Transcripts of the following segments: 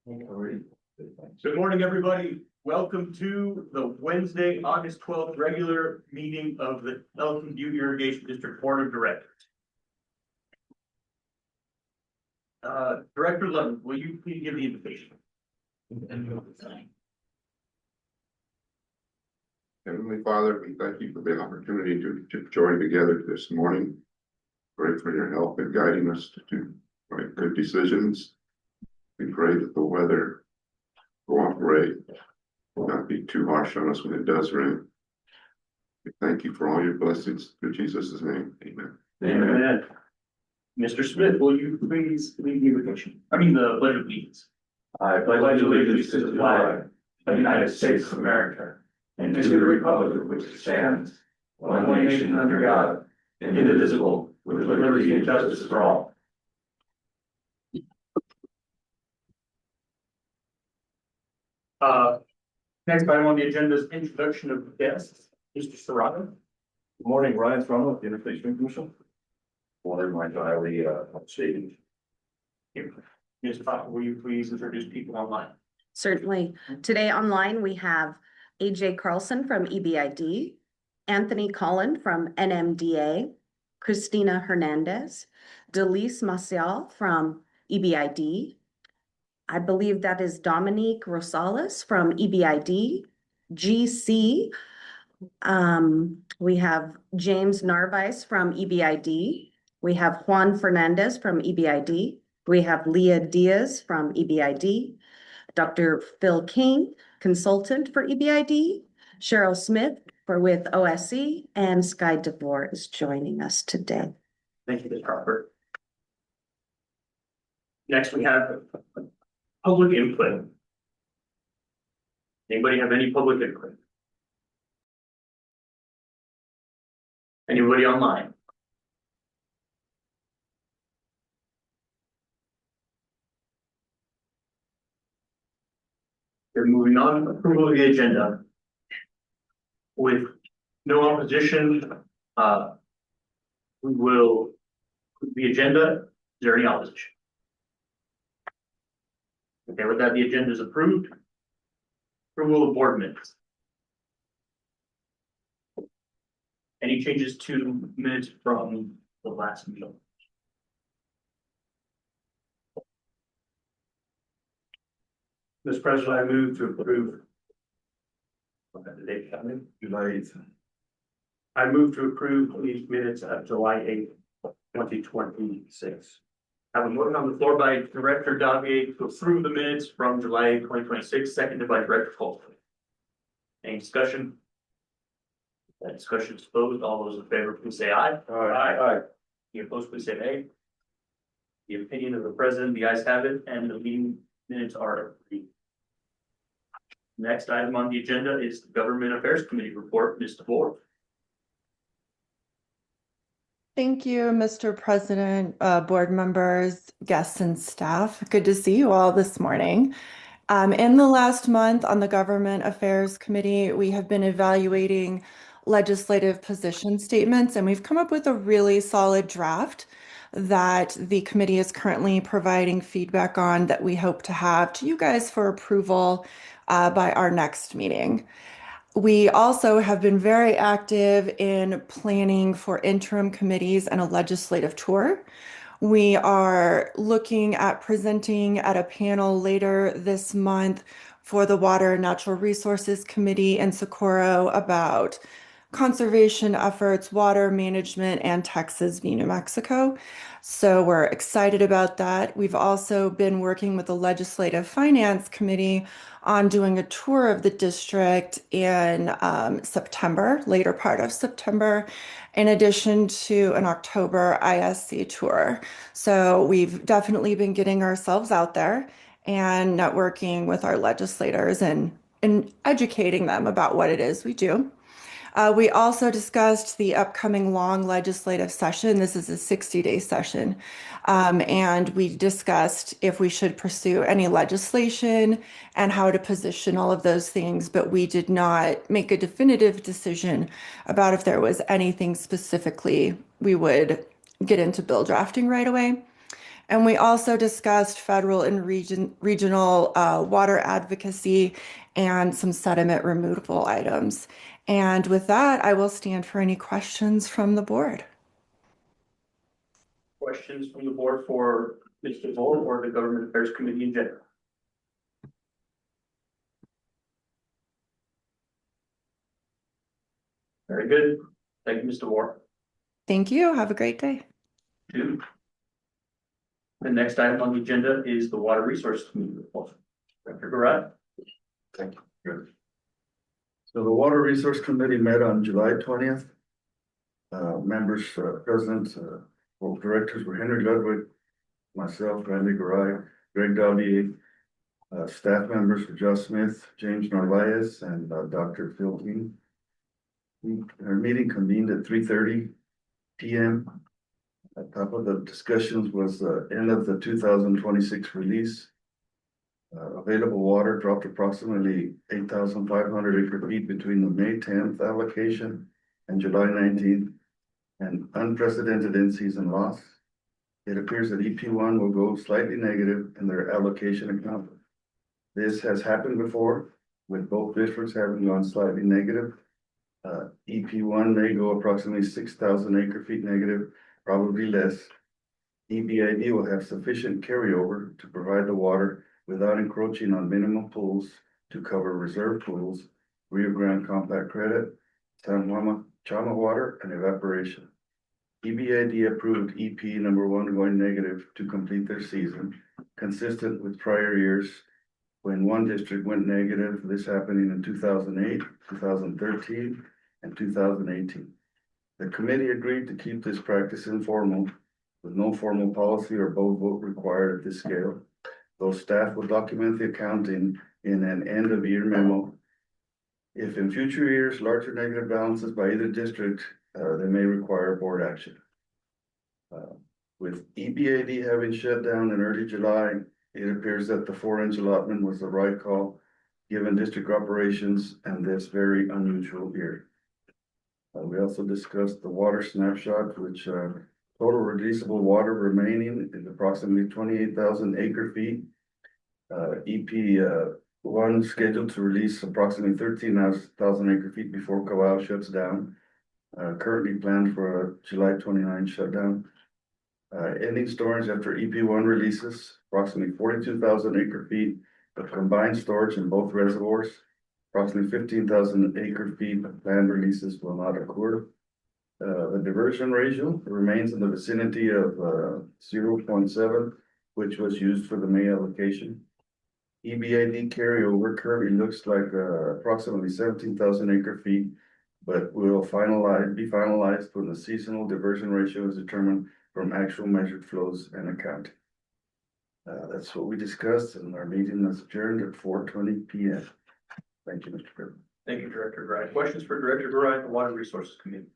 Good morning, everybody. Welcome to the Wednesday, August 12th regular meeting of the Butte Irrigation District Board of Directors. Director Levin, will you please give the invitation? Heavenly Father, we thank you for the opportunity to join together this morning. Pray for your help in guiding us to make good decisions. We pray that the weather cooperate, will not be too harsh on us when it does rain. We thank you for all your blessings through Jesus' name. Amen. Amen. Mr. Smith, will you please lead the invocation? I mean, the pledge of allegiance. I pledge allegiance to the flag of the United States of America and to the republic for which it stands, one nation under God, indivisible, with liberty and justice for all. Next item on the agenda is introduction of guests. Mr. Serrato. Good morning, Ryan Strong with the Irrigation Commission. Morning, Mike Riley, Stadium. Ms. Papa, will you please introduce people online? Certainly. Today online, we have AJ Carlson from EBID, Anthony Collin from NMDA, Christina Hernandez, Delise Maciel from EBID. I believe that is Dominique Rosales from EBID, GC. We have James Narvise from EBID. We have Juan Fernandez from EBID. We have Leah Diaz from EBID. Dr. Phil King, consultant for EBID, Cheryl Smith with OSC, and Sky DeVore is joining us today. Thank you, Ms. Crawford. Next, we have public input. Anybody have any public input? Anybody online? We're moving on, approval of the agenda. With no opposition, we will approve the agenda. Is there any opposition? Okay, with that, the agenda is approved. Approval of board minutes. Any changes to minutes from the last meeting? Mr. President, I move to approve. The date coming? July 8th. I move to approve these minutes of July 8th, 2026. I have a motion on the floor by Director Davier to approve the minutes from July 8th, 2026, seconded by Director Colton. Any discussion? That discussion is closed. All those in favor, please say aye. Aye. Any opposed, please say nay. The opinion of the president, the ayes have it, and the meeting minutes are agreed. Next item on the agenda is the Government Affairs Committee report. Ms. DeVore. Thank you, Mr. President, board members, guests, and staff. Good to see you all this morning. In the last month on the Government Affairs Committee, we have been evaluating legislative position statements, and we've come up with a really solid draft that the committee is currently providing feedback on that we hope to have to you guys for approval by our next meeting. We also have been very active in planning for interim committees and a legislative tour. We are looking at presenting at a panel later this month for the Water and Natural Resources Committee in Socorro about conservation efforts, water management, and Texas v. New Mexico. So we're excited about that. We've also been working with the Legislative Finance Committee on doing a tour of the district in September, later part of September, in addition to an October ISC tour. So we've definitely been getting ourselves out there and networking with our legislators and educating them about what it is we do. We also discussed the upcoming long legislative session. This is a 60-day session. And we discussed if we should pursue any legislation and how to position all of those things, but we did not make a definitive decision about if there was anything specifically we would get into bill drafting right away. And we also discussed federal and regional water advocacy and some sediment removal items. And with that, I will stand for any questions from the board. Questions from the board for Mr. Bull or the Government Affairs Committee in general? Very good. Thank you, Mr. Moore. Thank you. Have a great day. Two. The next item on the agenda is the Water Resources Committee report. Director Garai. Thank you. Good. So the Water Resource Committee met on July 20th. Members, presidents, both directors were Henry Ludwig, myself, Randy Garai, Greg Davier. Staff members were Josh Smith, James Narvaez, and Dr. Phil King. Our meeting convened at 3:30 p.m. At top of the discussions was the end of the 2026 release. Available water dropped approximately 8,500 acre feet between the May 10th allocation and July 19th, and unprecedented in-season loss. It appears that EP1 will go slightly negative in their allocation account. This has happened before, with both districts having gone slightly negative. EP1 may go approximately 6,000 acre feet negative, probably less. EBID will have sufficient carryover to provide the water without encroaching on minimum pools to cover reserve pools, Rio Grande compact credit, San Juan Chama water, and evaporation. EBID approved EP number 1 going negative to complete their season, consistent with prior years when one district went negative, this happening in 2008, 2013, and 2018. The committee agreed to keep this practice informal, with no formal policy or board vote required at this scale, though staff will document the accounting in an end-of-year memo. If in future years larger negative balances by either district, they may require board action. With EBID having shut down in early July, it appears that the 4-inch allotment was the right call, given district operations and this very unusual year. We also discussed the water snapshot, which total releasable water remaining is approximately 28,000 acre feet. EP1 scheduled to release approximately 13,000 acre feet before Kawau shuts down. Currently planned for a July 29 shutdown. Ending storage after EP1 releases approximately 42,000 acre feet of combined storage in both reservoirs. Approximately 15,000 acre feet of planned releases will not occur. The diversion ratio remains in the vicinity of 0.7, which was used for the May allocation. EBID carryover currently looks like approximately 17,000 acre feet, but will be finalized when the seasonal diversion ratio is determined from actual measured flows and accounting. That's what we discussed, and our meeting is adjourned at 4:20 p.m. Thank you, Mr. President. Thank you, Director Garai. Questions for Director Garai, the Water Resources Committee?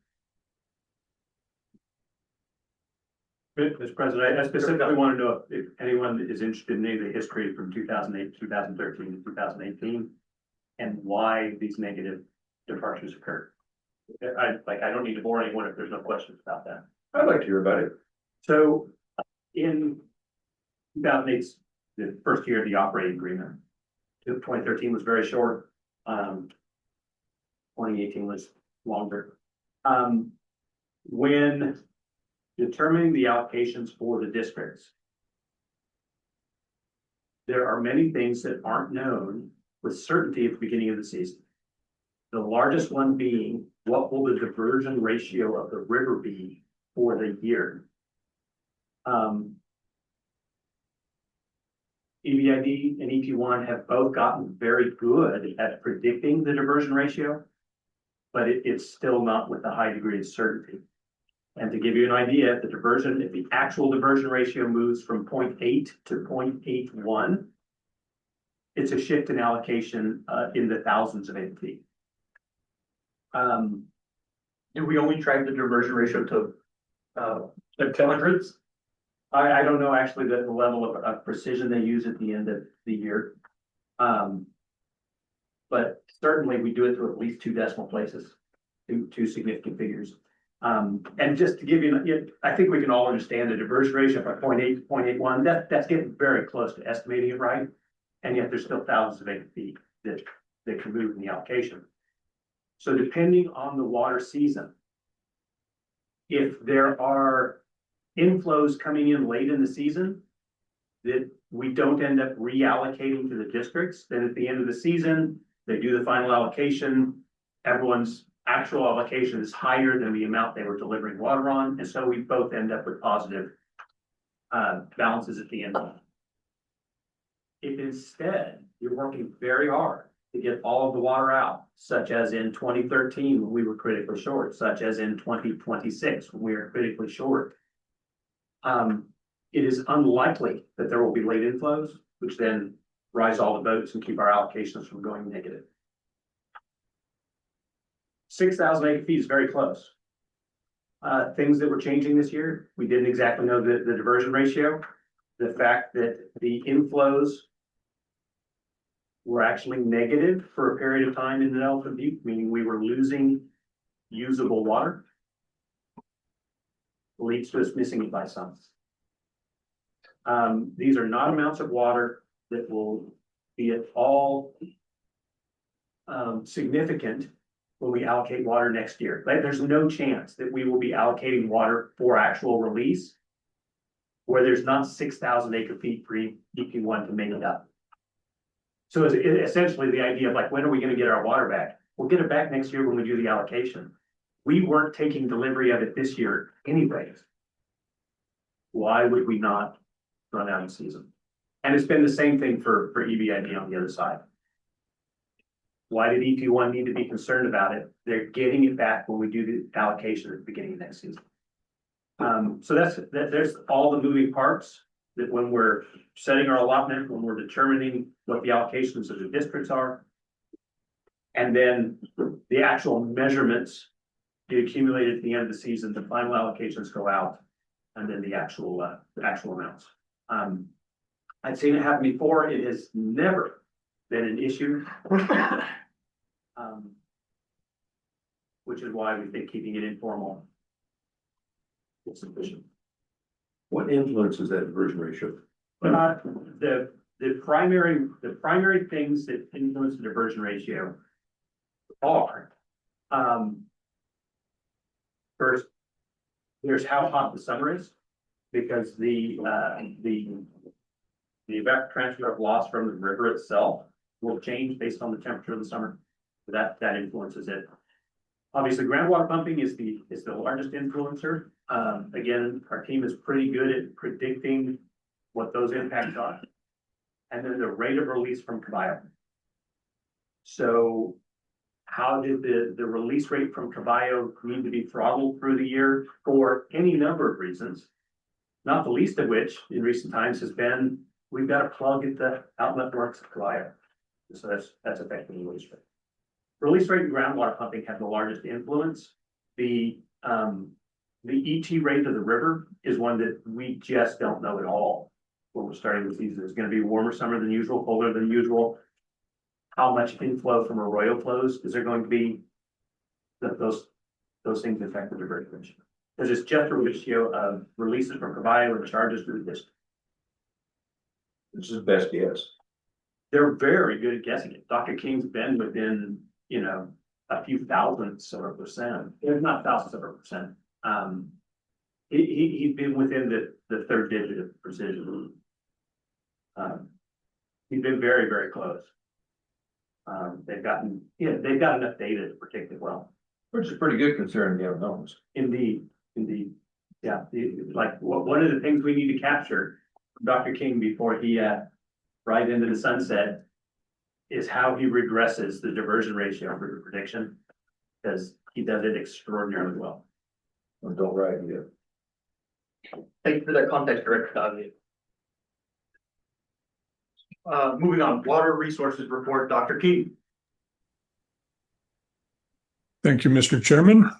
Mr. President, I specifically want to know if anyone is interested in any of the history from 2008, 2013, and 2018, and why these negative departures occurred. I don't need to bore anyone if there's no questions about that. I'd like to hear about it. So in 2008, the first year of the operating agreement, 2013 was very short. 2018 was longer. When determining the allocations for the districts, there are many things that aren't known with certainty at the beginning of the season. The largest one being, what will the diversion ratio of the river be for the year? EBID and EP1 have both gotten very good at predicting the diversion ratio, but it's still not with a high degree of certainty. And to give you an idea, if the actual diversion ratio moves from 0.8 to 0.81, it's a shift in allocation in the thousands of acre feet. Do we only track the diversion ratio to hundreds? I don't know actually the level of precision they use at the end of the year. But certainly we do it to at least 2 decimal places, two significant figures. And just to give you, I think we can all understand the diversion ratio of 0.8 to 0.81, that's getting very close to estimating it right. And yet there's still thousands of acre feet that can move in the allocation. So depending on the water season, if there are inflows coming in late in the season that we don't end up reallocating to the districts, then at the end of the season, they do the final allocation, everyone's actual allocation is higher than the amount they were delivering water on, and so we both end up with positive balances at the end. If instead you're working very hard to get all of the water out, such as in 2013 when we were critically short, such as in 2026 when we are critically short, it is unlikely that there will be late inflows, which then rise all the boats and keep our allocations from going negative. 6,000 acre feet is very close. Things that were changing this year, we didn't exactly know the diversion ratio. The fact that the inflows were actually negative for a period of time in the Delta Butte, meaning we were losing usable water, leads to us missing it by some. These are not amounts of water that will be at all significant when we allocate water next year. There's no chance that we will be allocating water for actual release where there's not 6,000 acre feet for EP1 to make it up. So it's essentially the idea of like, when are we going to get our water back? We'll get it back next year when we do the allocation. We weren't taking delivery of it this year anyways. Why would we not run out of season? And it's been the same thing for EBID on the other side. Why did EP1 need to be concerned about it? They're getting it back when we do the allocation at the beginning of next season. So there's all the moving parts that when we're setting our allotment, when we're determining what the allocations of the districts are, and then the actual measurements get accumulated at the end of the season, the final allocations go out, and then the actual amounts. I've seen it happen before. It has never been an issue. Which is why we think keeping it informal is sufficient. What influences that diversion ratio? The primary things that influence the diversion ratio are, first, there's how hot the summer is, because the evapotransport of loss from the river itself will change based on the temperature of the summer. That influences it. Obviously, groundwater pumping is the largest influencer. Again, our team is pretty good at predicting what those impacts are. And then the rate of release from Caballo. So how did the release rate from Caballo need to be throttled through the year for any number of reasons? Not the least of which in recent times has been, we've got to plug at the outlet works of Caballo. So that's affecting the release rate. Release rate and groundwater pumping have the largest influence. The ET rate of the river is one that we just don't know at all when we're starting the season. It's going to be warmer summer than usual, colder than usual. How much inflow from arroyo flows is there going to be? Those things affect the diversion ratio. Because it's just a ratio of releases from Caballo and charges to the district. This is best guess. They're They're very good at guessing it. Dr. King's been within, a few thousandths of a percent, if not thousands of a percent. He's been within the third digit of precision. He's been very, very close. They've got enough data to predict it well. Which is a pretty good concern, the unknowns. Indeed. Yeah, one of the things we need to capture from Dr. King before he right into the sunset is how he regresses the diversion ratio for the prediction, because he does it extraordinarily well. Don't write yet. Thank you for that context, Director Dodley. Moving on, Water Resources Report, Dr. King. Thank you, Mr. Chairman.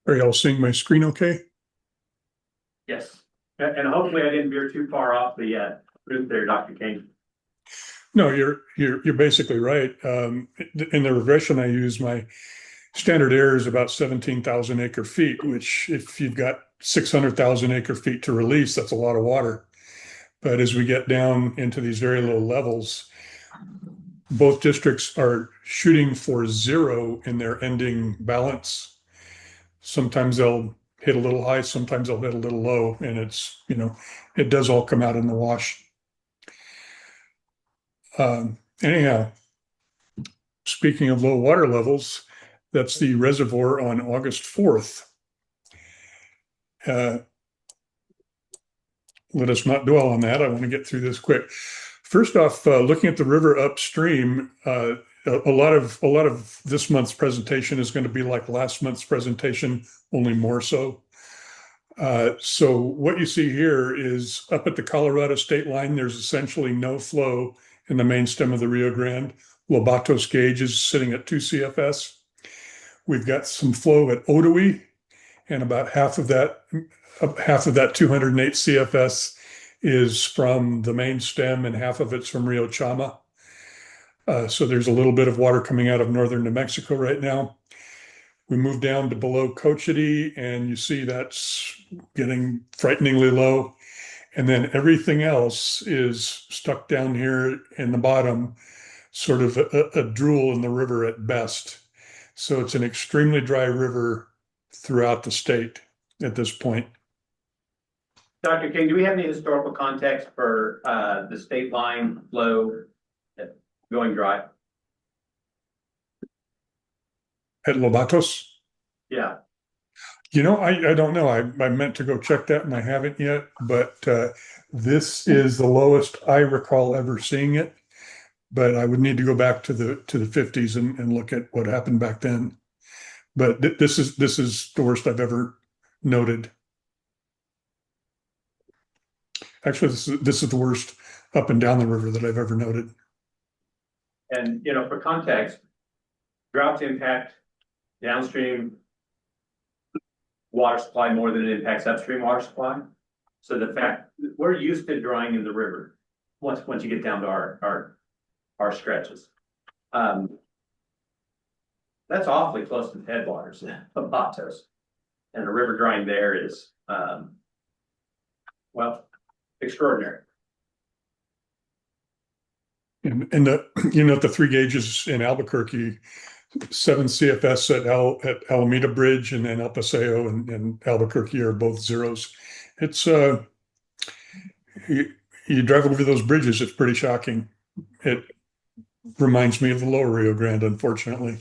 Are y'all seeing my screen okay? Yes, and hopefully I didn't veer too far off the route there, Dr. King. No, you're basically right. In the regression I use, my standard error is about 17,000 acre feet, which if you've got 600,000 acre feet to release, that's a lot of water. But as we get down into these very low levels, both districts are shooting for zero in their ending balance. Sometimes they'll hit a little high, sometimes they'll hit a little low, and it does all come out in the wash. Anyhow, speaking of low water levels, that's the reservoir on August 4th. Let us not dwell on that. I want to get through this quick. First off, looking at the river upstream, a lot of this month's presentation is going to be like last month's presentation, only more so. So what you see here is up at the Colorado state line, there's essentially no flow in the main stem of the Rio Grande. Lobatos gauge is sitting at 2 CFS. We've got some flow at Otoe, and about half of that 208 CFS is from the main stem and half of it's from Rio Chama. So there's a little bit of water coming out of northern New Mexico right now. We move down to below Cochiti and you see that's getting frighteningly low. And then everything else is stuck down here in the bottom, sort of a drool in the river at best. So it's an extremely dry river throughout the state at this point. Dr. King, do we have any historical context for the state line flow going dry? At Lobatos? Yeah. I don't know. I meant to go check that and I haven't yet, but this is the lowest I recall ever seeing it. But I would need to go back to the 50s and look at what happened back then. But this is the worst I've ever noted. Actually, this is the worst up and down the river that I've ever noted. And, for context, droughts impact downstream water supply more than it impacts upstream water supply. So the fact we're used to drying in the river once you get down to our stretches. That's awfully close to the headwaters of Batos. And the river drying there is extraordinary. And the 3 gauges in Albuquerque, 7 CFS at Alameda Bridge, and then El Paseo and Albuquerque are both zeros. It's you drive over those bridges, it's pretty shocking. It reminds me of the lower Rio Grande, unfortunately.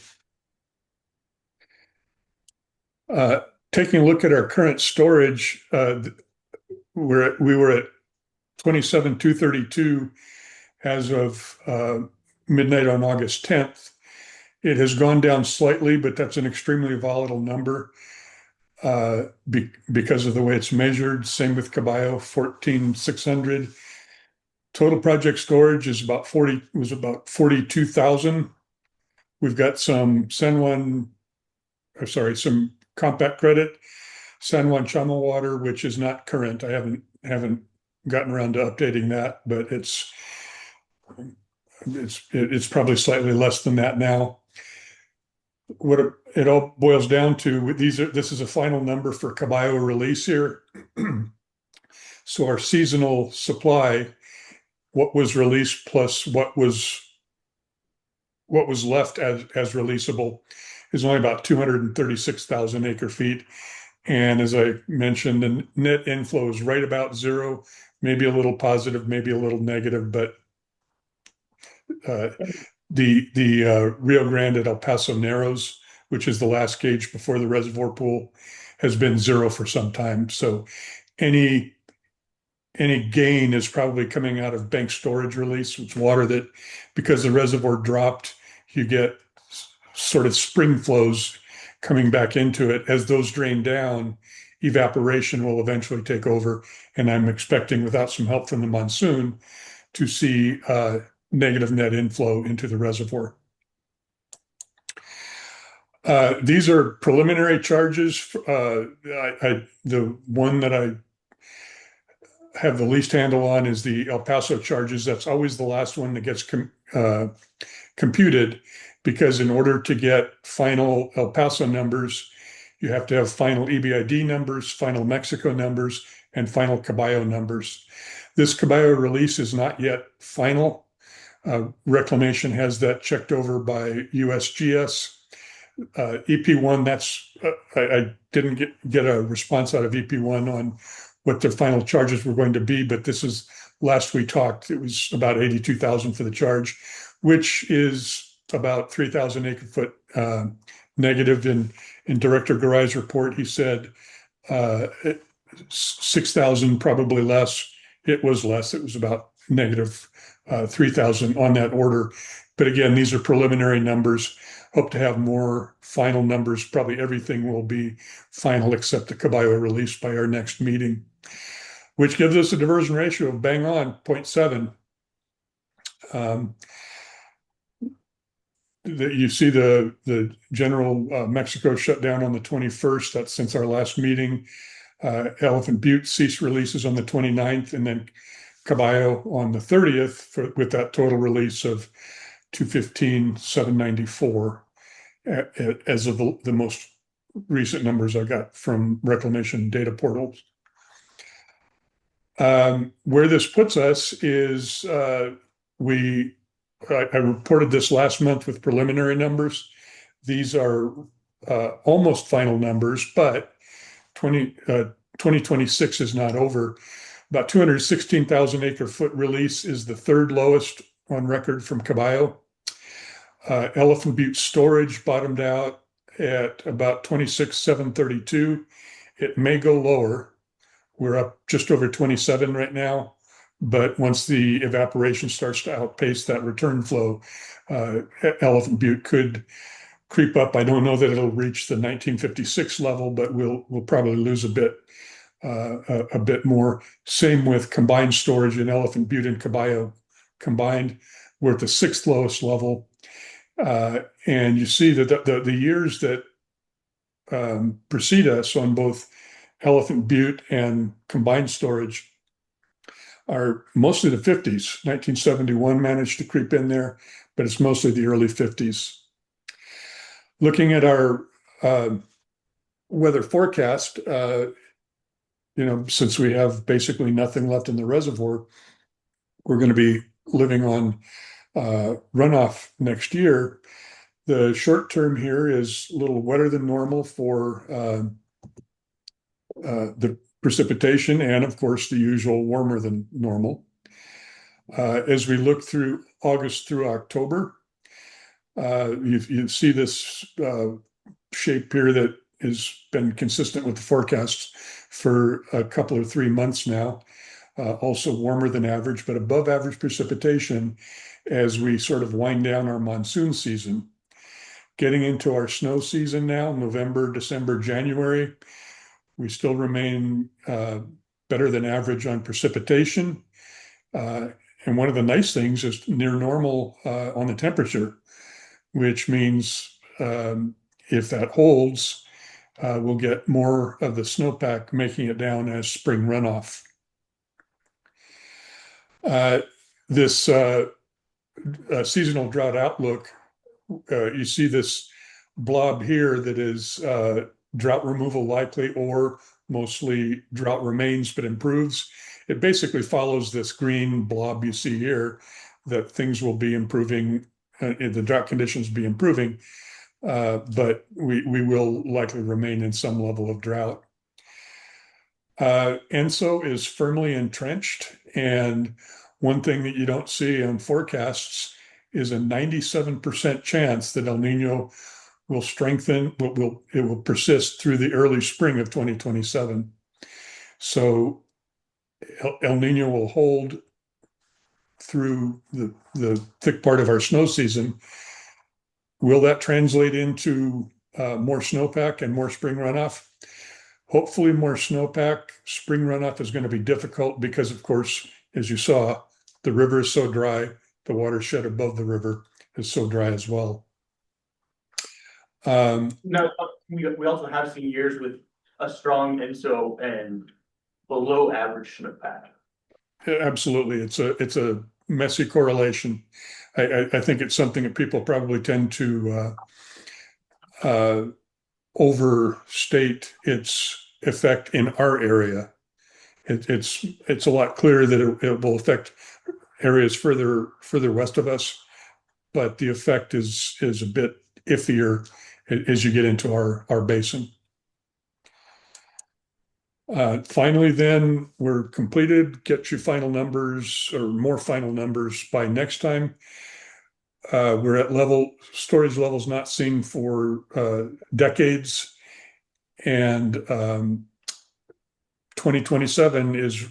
Taking a look at our current storage, we were at 27,232 as of midnight on August 10th. It has gone down slightly, but that's an extremely volatile number because of the way it's measured. Same with Caballo, 14,600. Total project storage was about 42,000. We've got some some compact credit, San Juan Chama water, which is not current. I haven't gotten around to updating that, but it's probably slightly less than that now. What it all boils down to, this is a final number for Caballo release here. So our seasonal supply, what was released plus what was left as releasable, is only about 236,000 acre feet. And as I mentioned, the net inflow is right about zero, maybe a little positive, maybe a little negative, but the Rio Grande at El Paso Narrows, which is the last gauge before the reservoir pool, has been zero for some time. So any gain is probably coming out of bank storage release. It's water that, because the reservoir dropped, you get sort of spring flows coming back into it. As those drain down, evaporation will eventually take over. And I'm expecting, without some help from the monsoon, to see negative net inflow into the reservoir. These are preliminary charges. The one that have the least handle on is the El Paso charges. That's always the last one that gets computed, because in order to get final El Paso numbers, you have to have final EBID numbers, final Mexico numbers, and final Caballo numbers. This Caballo release is not yet final. Reclamation has that checked over by USGS. EP1, I didn't get a response out of EP1 on what the final charges were going to be, but this is, last we talked, it was about 82,000 for the charge, which is about 3,000 acre foot negative. In Director Garai's report, he said 6,000 probably less. It was less. It was about negative 3,000 on that order. But again, these are preliminary numbers. Hope to have more final numbers. Probably everything will be final except the Caballo release by our next meeting, which gives us a diversion ratio of bang on 0.7. You see the general Mexico shut down on the 21st. That's since our last meeting. Elephant Butte ceased releases on the 29th, and then Caballo on the 30th with that total release of 215,794 as of the most recent numbers I got from Reclamation data portals. Where this puts us is I reported this last month with preliminary numbers. These are almost final numbers, but 2026 is not over. About 216,000 acre foot release is the third lowest on record from Caballo. Elephant Butte storage bottomed out at about 26,732. It may go lower. We're up just over 27 right now, but once the evaporation starts to outpace that return flow, Elephant Butte could creep up. I don't know that it'll reach the 1956 level, but we'll probably lose a bit more. Same with combined storage in Elephant Butte and Caballo combined. We're at the sixth lowest level. And you see that the years that precede us on both Elephant Butte and combined storage are mostly the 50s. 1971 managed to creep in there, but it's mostly the early 50s. Looking at our weather forecast, since we have basically nothing left in the reservoir, we're going to be living on runoff next year. The short term here is a little wetter than normal for the precipitation, and of course the usual warmer than normal. As we look through August through October, you see this shape here that has been consistent with the forecasts for a couple or 3 months now. Also warmer than average, but above average precipitation as we sort of wind down our monsoon season. Getting into our snow season now, November, December, January, we still remain better than average on precipitation. And one of the nice things is near normal on the temperature, which means if that holds, we'll get more of the snowpack making it down as spring runoff. This seasonal drought outlook, you see this blob here that is drought removal likely or mostly drought remains but improves. It basically follows this green blob you see here, that things will be improving, the drought conditions be improving, but we will likely remain in some level of drought. ENSO is firmly entrenched, and one thing that you don't see on forecasts is a 97% chance that El Nino will strengthen, it will persist through the early spring of 2027. So El Nino will hold through the thick part of our snow season. Will that translate into more snowpack and more spring runoff? Hopefully more snowpack. Spring runoff is going to be difficult because, of course, as you saw, the river is so dry, the watershed above the river is so dry as well. Now, we also have seen years with a strong ENSO and below average snowpack. Absolutely. It's a messy correlation. I think it's something that people probably tend to overstate its effect in our area. It's a lot clearer that it will affect areas further west of us, but the effect is a bit iffier as you get into our basin. Finally, then we're completed. Get you final numbers or more final numbers by next time. We're at storage levels not seen for decades, and 2027 is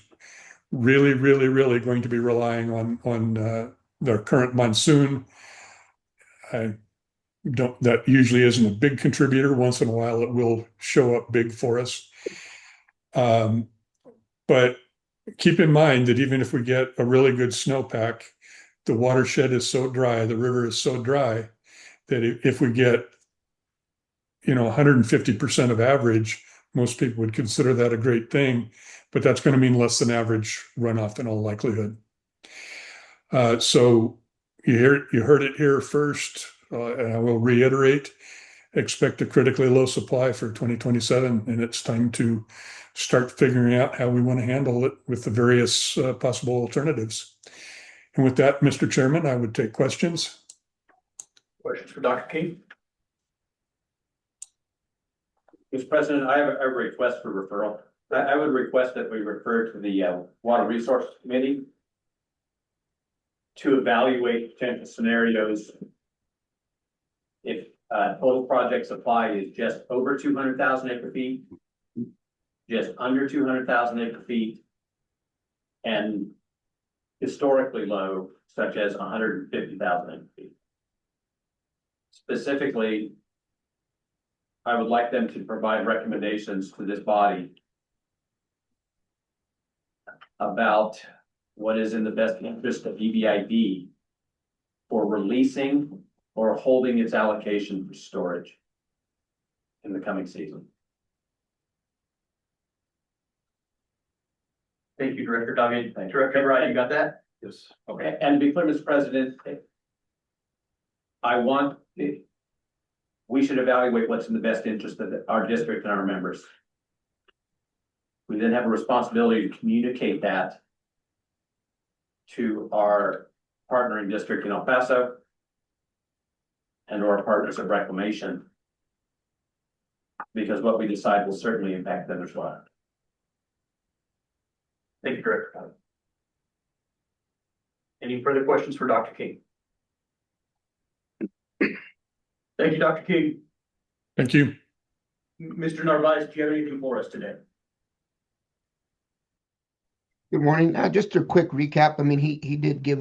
really going to be relying on the current monsoon. That usually isn't a big contributor. Once in a while, it will show up big for us. But keep in mind that even if we get a really good snowpack, the watershed is so dry, the river is so dry that if we get, 150% of average, most people would consider that a great thing, but that's going to mean less than average runoff in all likelihood. So you heard it here first, and I will reiterate, expect a critically low supply for 2027, and it's time to start figuring out how we want to handle it with the various possible alternatives. And with that, Mr. Chairman, I would take questions. Questions for Dr. King? Mr. President, I have a request for referral. I would request that we refer to the Water Resources Committee to evaluate potential scenarios if total project supply is just over 200,000 acre feet, just under 200,000 acre feet, and historically low, such as 150,000 acre feet. Specifically, I would like them to provide recommendations to this body about what is in the best interest of EBID for releasing or holding its allocation for storage in the coming season. Thank you, Director Doggett. Director Wright, you got that? Yes. Okay. And to be clear, Mr. President, we should evaluate what's in the best interest of our district and our members. We then have a responsibility to communicate that to our partnering district in El Paso and our partners of reclamation, because what we decide will certainly impact them as well. Thank you, Director Doggett. Any further questions for Dr. King? Thank you, Dr. King. Thank you. Mr. Narvaez, do you have anything for us today? Good morning. Just a quick recap. I mean, he did give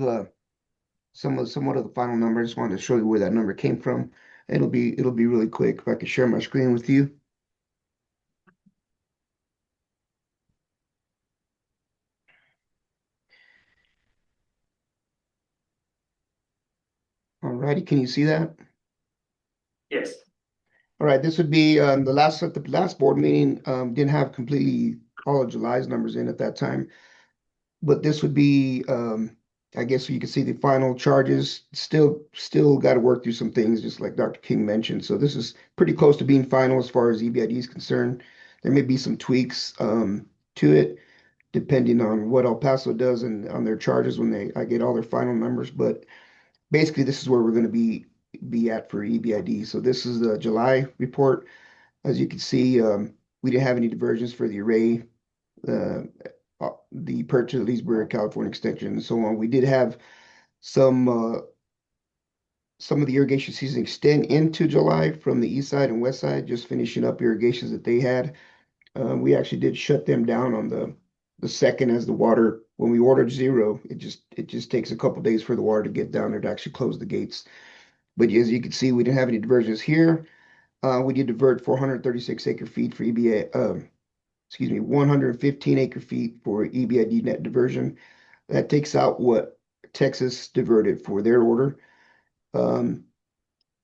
somewhat of the final number. I just wanted to show you where that number came from. It'll be really quick. If I could share my screen with you. All righty, can you see that? Yes. All right, this would be at the last board meeting, didn't have completely all of July's numbers in at that time. But this would be, I guess you can see the final charges. Still got to work through some things, just like Dr. King mentioned. So this is pretty close to being final as far as EBID is concerned. There may be some tweaks to it, depending on what El Paso does and on their charges when I get all their final numbers. But basically, this is where we're going to be at for EBID. So this is the July report. As you can see, we didn't have any diversions for the array, the purchase of Leesburg, California extension, and so on. We did have some of the irrigation season extend into July from the east side and west side, just finishing up irrigations that they had. We actually did shut them down on the second as the water, when we ordered zero, it just takes a couple days for the water to get down there to actually close the gates. But as you can see, we didn't have any diversions here. We did divert 436 acre feet for 115 acre feet for EBID net diversion. That takes out what Texas diverted for their order. In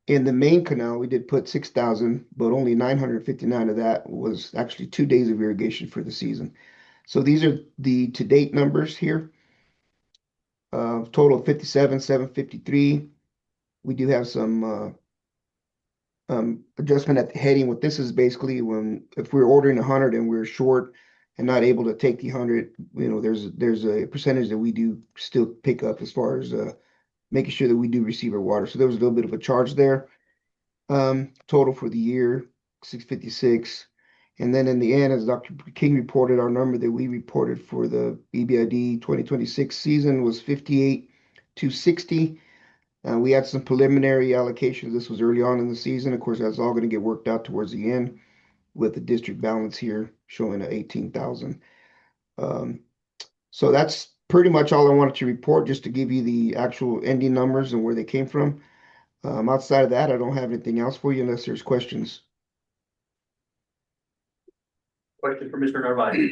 the main canal, we did put 6,000, but only 959 of that was actually 2 days of irrigation for the season. So these are the to-date numbers here. total of 57,753. We do have some adjustment at the heading. What this is basically when, if we're ordering 100 and we're short and not able to take the 100, there's a percentage that we do still pick up as far as making sure that we do receive our water. So there was a little bit of a charge there. Total for the year, 656. And then in the end, as Dr. King reported, our number that we reported for the EBID 2026 season was 58,260. We had some preliminary allocations. This was early on in the season. Of course, that's all going to get worked out towards the end with the district balance here showing a 18,000. So that's pretty much all I wanted to report, just to give you the actual ending numbers and where they came from. Outside of that, I don't have anything else for you unless there's questions. Question for Mr. Narvaez.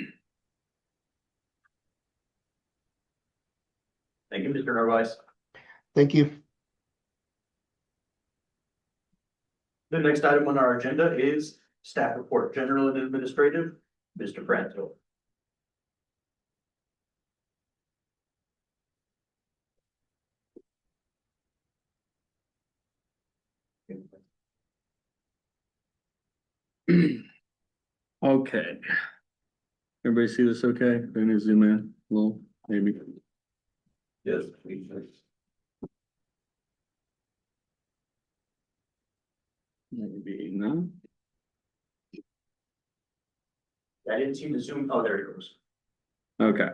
Thank you, Mr. Narvaez. Thank you. The next item on our agenda is staff report, general and administrative, Mr. Franco. Okay. Everybody see this okay? Do I need to zoom in a little, maybe? Yes. Maybe, no? I didn't see the zoom. Oh, there it goes. Okay.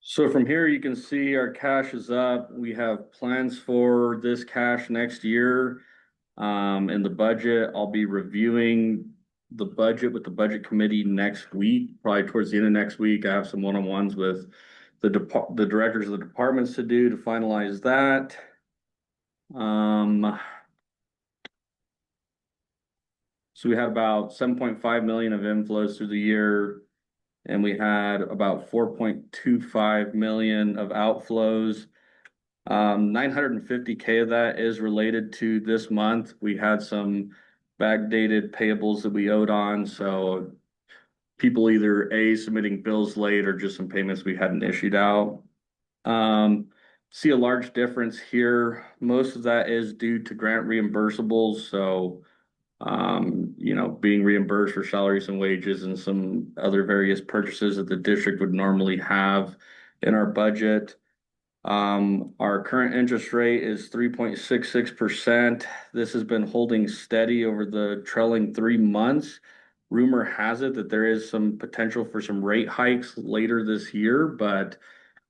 So from here, you can see our cash is up. We have plans for this cash next year. In the budget, I'll be reviewing the budget with the budget committee next week, probably towards the end of next week. I have some one-on-ones with the directors of the departments to do to finalize that. So we had about 7.5 million of inflows through the year, and we had about 4.25 million of outflows. 950K of that is related to this month. We had some backdated payables that we owed on, so people either submitting bills late or just some payments we hadn't issued out. See a large difference here. Most of that is due to grant reimbursables, so being reimbursed for salaries and wages and some other various purchases that the district would normally have in our budget. Our current interest rate is 3.66%. This has been holding steady over the trailing 3 months. Rumor has it that there is some potential for some rate hikes later this year, but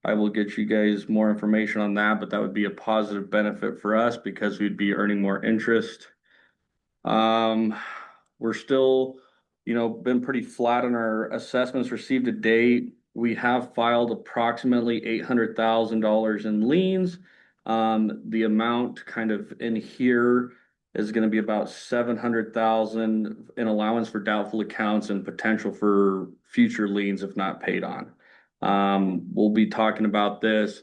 I will get you guys more information on that. But that would be a positive benefit for us because we'd be earning more interest. We're still, been pretty flat on our assessments received to date. We have filed approximately $800,000 in liens. The amount kind of in here is going to be about $700,000 in allowance for doubtful accounts and potential for future liens if not paid on. We'll be talking about this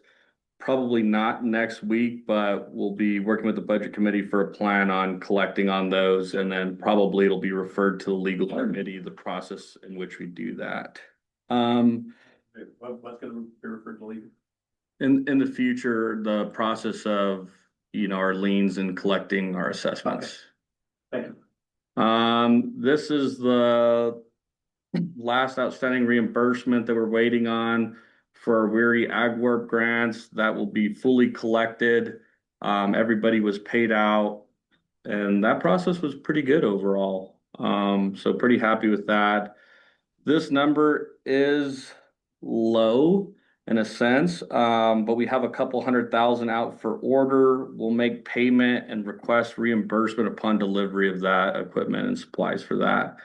probably not next week, but we'll be working with the budget committee for a plan on collecting on those, and then probably it'll be referred to the legal committee, the process in which we do that. What's going to be referred to legal? In the future, the process of, our liens and collecting our assessments. Thank you. This is the last outstanding reimbursement that we're waiting on for our Weary Ag Work grants. That will be fully collected. Everybody was paid out, and that process was pretty good overall. So pretty happy with that. This number is low in a sense, but we have a couple 100,000 out for order. We'll make payment and request reimbursement upon delivery of that equipment and supplies for that.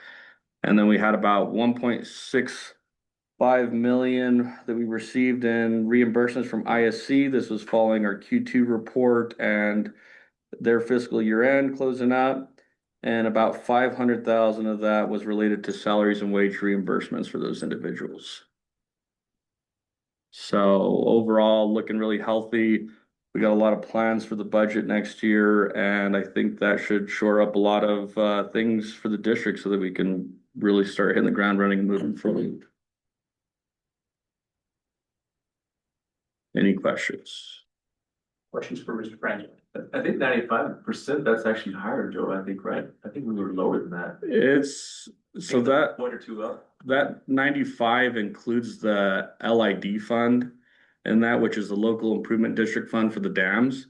And then we had about 1.65 million that we received in reimbursements from ISC. This was following our Q2 report and their fiscal year end closing up. And about 500,000 of that was related to salaries and wage reimbursements for those individuals. So overall, looking really healthy. We got a lot of plans for the budget next year, and I think that should shore up a lot of things for the district so that we can really start hitting the ground running and moving forward. Any questions? Questions for Mr. Franz? I think 95%, that's actually higher, Joe, I think, right? I think we were lower than that. It's, so that, Point or two up. that 95 includes the LID fund and that, which is the local improvement district fund for the dams.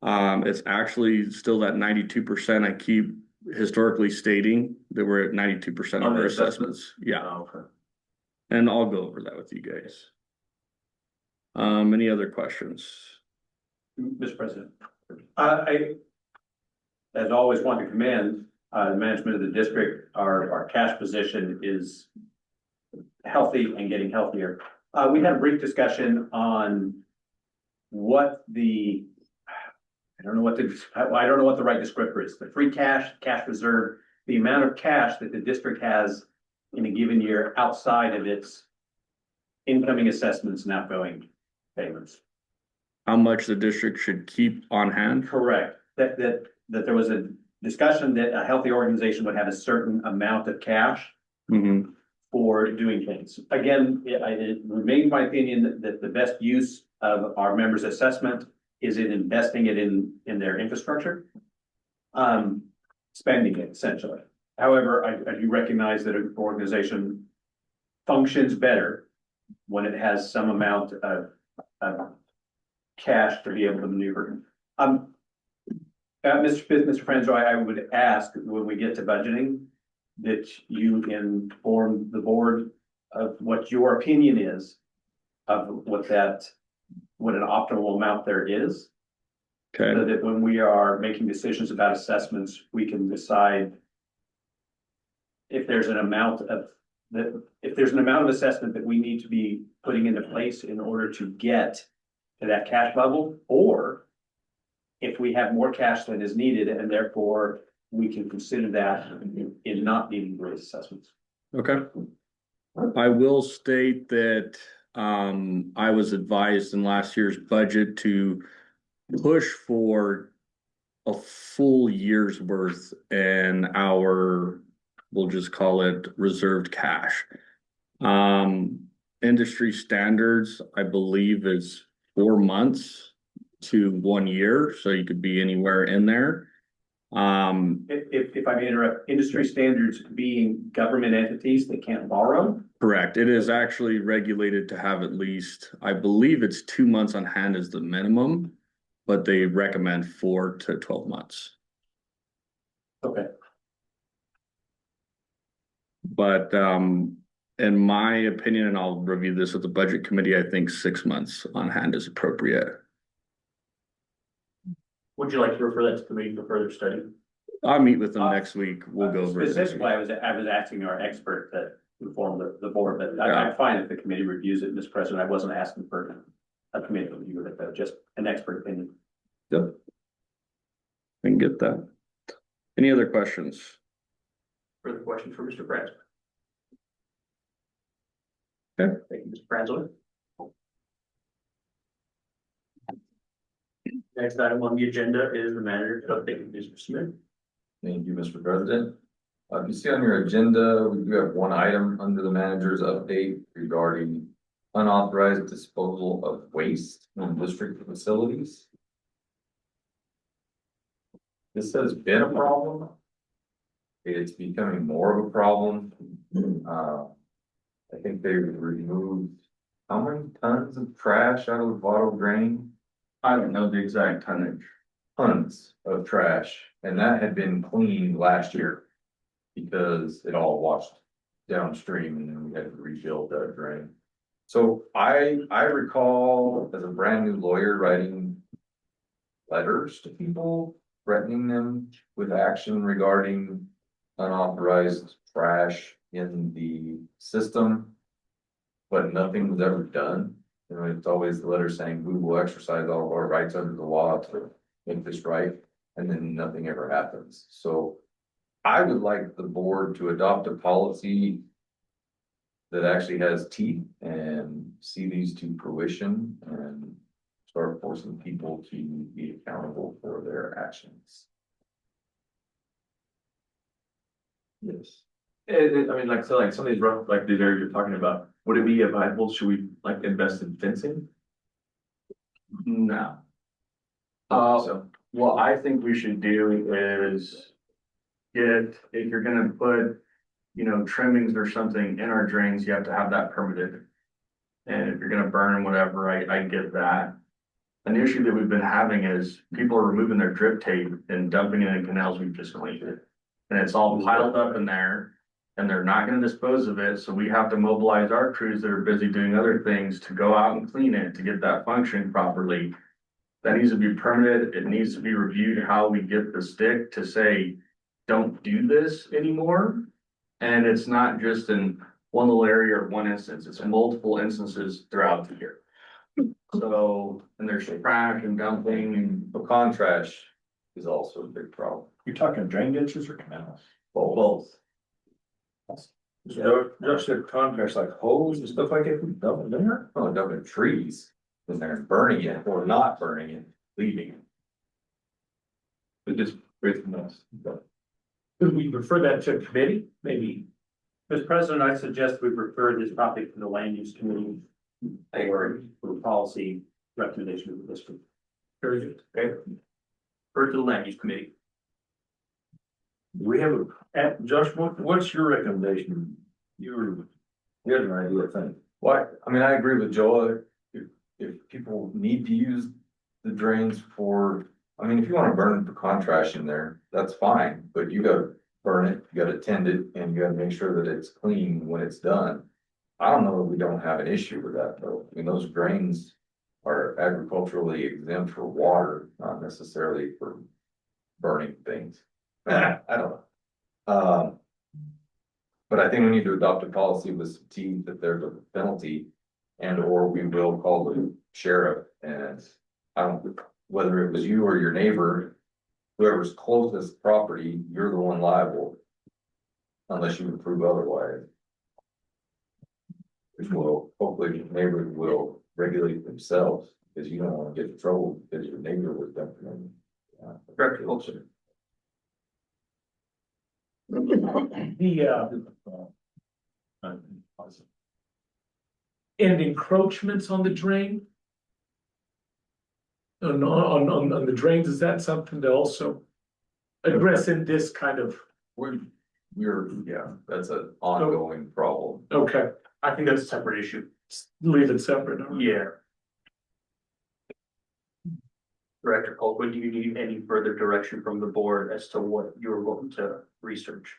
It's actually still that 92% I keep historically stating that we're at 92% of On the our assessments? assessments. Yeah, Oh, okay. and I'll go over that with you guys. Any other questions? Mr. President. I, as always, want to commend, the management of the district. Our cash position is healthy and getting healthier. We had a brief discussion on what the, I don't know what the right descriptor is, the free cash, cash reserve, the amount of cash that the district has in a given year outside of its incoming assessments and outgoing payments. How much the district should keep on hand? Correct. That there was a discussion that a healthy organization would have a certain amount of cash Mm-hmm. for doing things. Again, it remains my opinion that the best use of our members' assessment is in investing it in their infrastructure. Spending it essentially. However, I do recognize that an organization functions better when it has some amount of cash to be able to maneuver. Mr. Franzo, I would ask when we get to budgeting that you inform the board of what your opinion is of what an optimal amount there is. Okay. So that when we are making decisions about assessments, we can decide if there's an amount of assessment that we need to be putting into place in order to get to that cash level, or if we have more cash than is needed and therefore we can consider that in not needing to raise assessments. Okay. I will state that I was advised in last year's budget to push for a full year's worth in our, we'll just call it reserved cash. Industry standards, I believe, is 4 months to 1 year, so you could be anywhere in there. If I may interrupt, industry standards being government entities that can't borrow. Correct. It is actually regulated to have at least, I believe it's 2 months on hand is the minimum, but they recommend 4 to 12 months. Okay. But in my opinion, and I'll review this with the budget committee, I think 6 months on hand is appropriate. Would you like to refer that to committee for further study? I'll meet with them next week. We'll go over it. Specifically, I was asking our expert that informed the board, but I'm fine if the committee reviews it, Mr. President. I wasn't asking for a committee review of it, just an expert opinion. Yep. I can get that. Any other questions? Further question for Mr. Franz? Okay. Thank you, Mr. Franzo. Next item on the agenda is the manager's update, Mr. Smith. Thank you, Mr. President. If you see on your agenda, we do have one item under the manager's update regarding unauthorized disposal of waste in district facilities. This has been a problem. It's becoming more of a problem. I think they removed how many tons of trash out of the bottle drain? I don't know the exact tonnage. Tons of trash, and that had been cleaned last year because it all washed downstream and then we had to rebuild that drain. So I recall as a brand new lawyer writing letters to people, threatening them with action regarding unauthorized trash in the system, but nothing was ever done. You know, it's always the letter saying we will exercise all of our rights under the law to make this right, and then nothing ever happens. So I would like the board to adopt a policy that actually has teeth and see these to fruition and start forcing people to be accountable for their actions. Yes. I mean, like, so like some of these rough, like the areas you're talking about, would it be advisable, should we like invest in fencing? No. So, What I think we should do is get, if you're gonna put, trimmings or something in our drains, you have to have that permitted. And if you're gonna burn them, whatever, I get that. An issue that we've been having is people are removing their drip tape and dumping it in canals we've just cleaned it. And it's all piled up in there and they're not gonna dispose of it, so we have to mobilize our crews that are busy doing other things to go out and clean it to get that functioning properly. That needs to be permitted, it needs to be reviewed how we get the stick to say, don't do this anymore. And it's not just in one little area or one instance, it's multiple instances throughout the year. So, and there's trash and dumping and pecan trash is also a big problem. you're talking drain ditches or canals? Both. Just their contracts like hose and stuff like it, dumping there? Oh, dumping trees in there and burning it or not burning it, leaving it. But just breathing us. Could we refer that to committee, maybe? Mr. President, I suggest we refer this topic to the land use committee for policy recommendation of the district. Very good. Okay. Refer to the land use committee. We have Josh, what's your recommendation? You had an idea, I think. Why, I mean, I agree with Joel, if people need to use the drains for, I mean, if you wanna burn pecan trash in there, that's fine, but you gotta burn it, you gotta tend it, and you gotta make sure that it's clean when it's done. I don't know that we don't have an issue with that though, I mean, those drains are agriculturally exempt for water, not necessarily for burning things. I don't know. But I think we need to adopt a policy with some teeth that there's a penalty. And or we will call the sheriff and I don't, whether it was you or your neighbor. Whoever's closest property, you're the one liable. Unless you can prove otherwise. Which will, hopefully your neighbors will regulate themselves, because you don't wanna get in trouble because your neighbor was dumping them. Director Olson. And encroachments on the drain? On the drains, is that something to also address in this kind of, Yeah, that's an ongoing problem. okay, I think that's a separate issue. leave it separate. all right. Yeah. Director Colquitt, do you need any further direction from the board as to what you're going to research?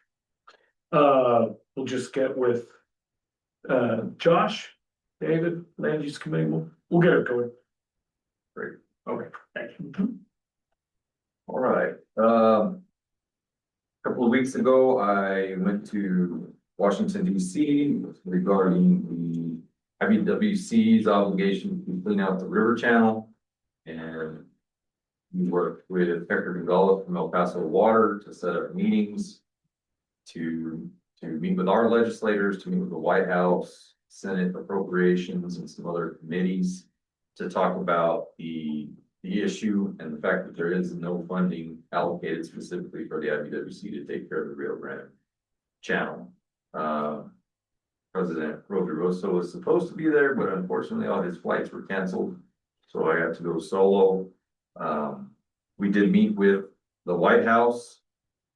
We'll just get with Josh, David, land use committee, we'll get it going. Great. Okay, thank you. All right, couple of weeks ago, I went to Washington DC regarding the IBWC's obligation to clean out the river channel. And we worked with Hector Gonzalez from El Paso Water to set up meetings to meet with our legislators, to meet with the White House, Senate Appropriations, and some other committees to talk about the issue and the fact that there is no funding allocated specifically for the IBWC to take care of the Rio Grande channel. President Rosa was supposed to be there, but unfortunately all his flights were canceled. So I had to go solo. We did meet with the White House.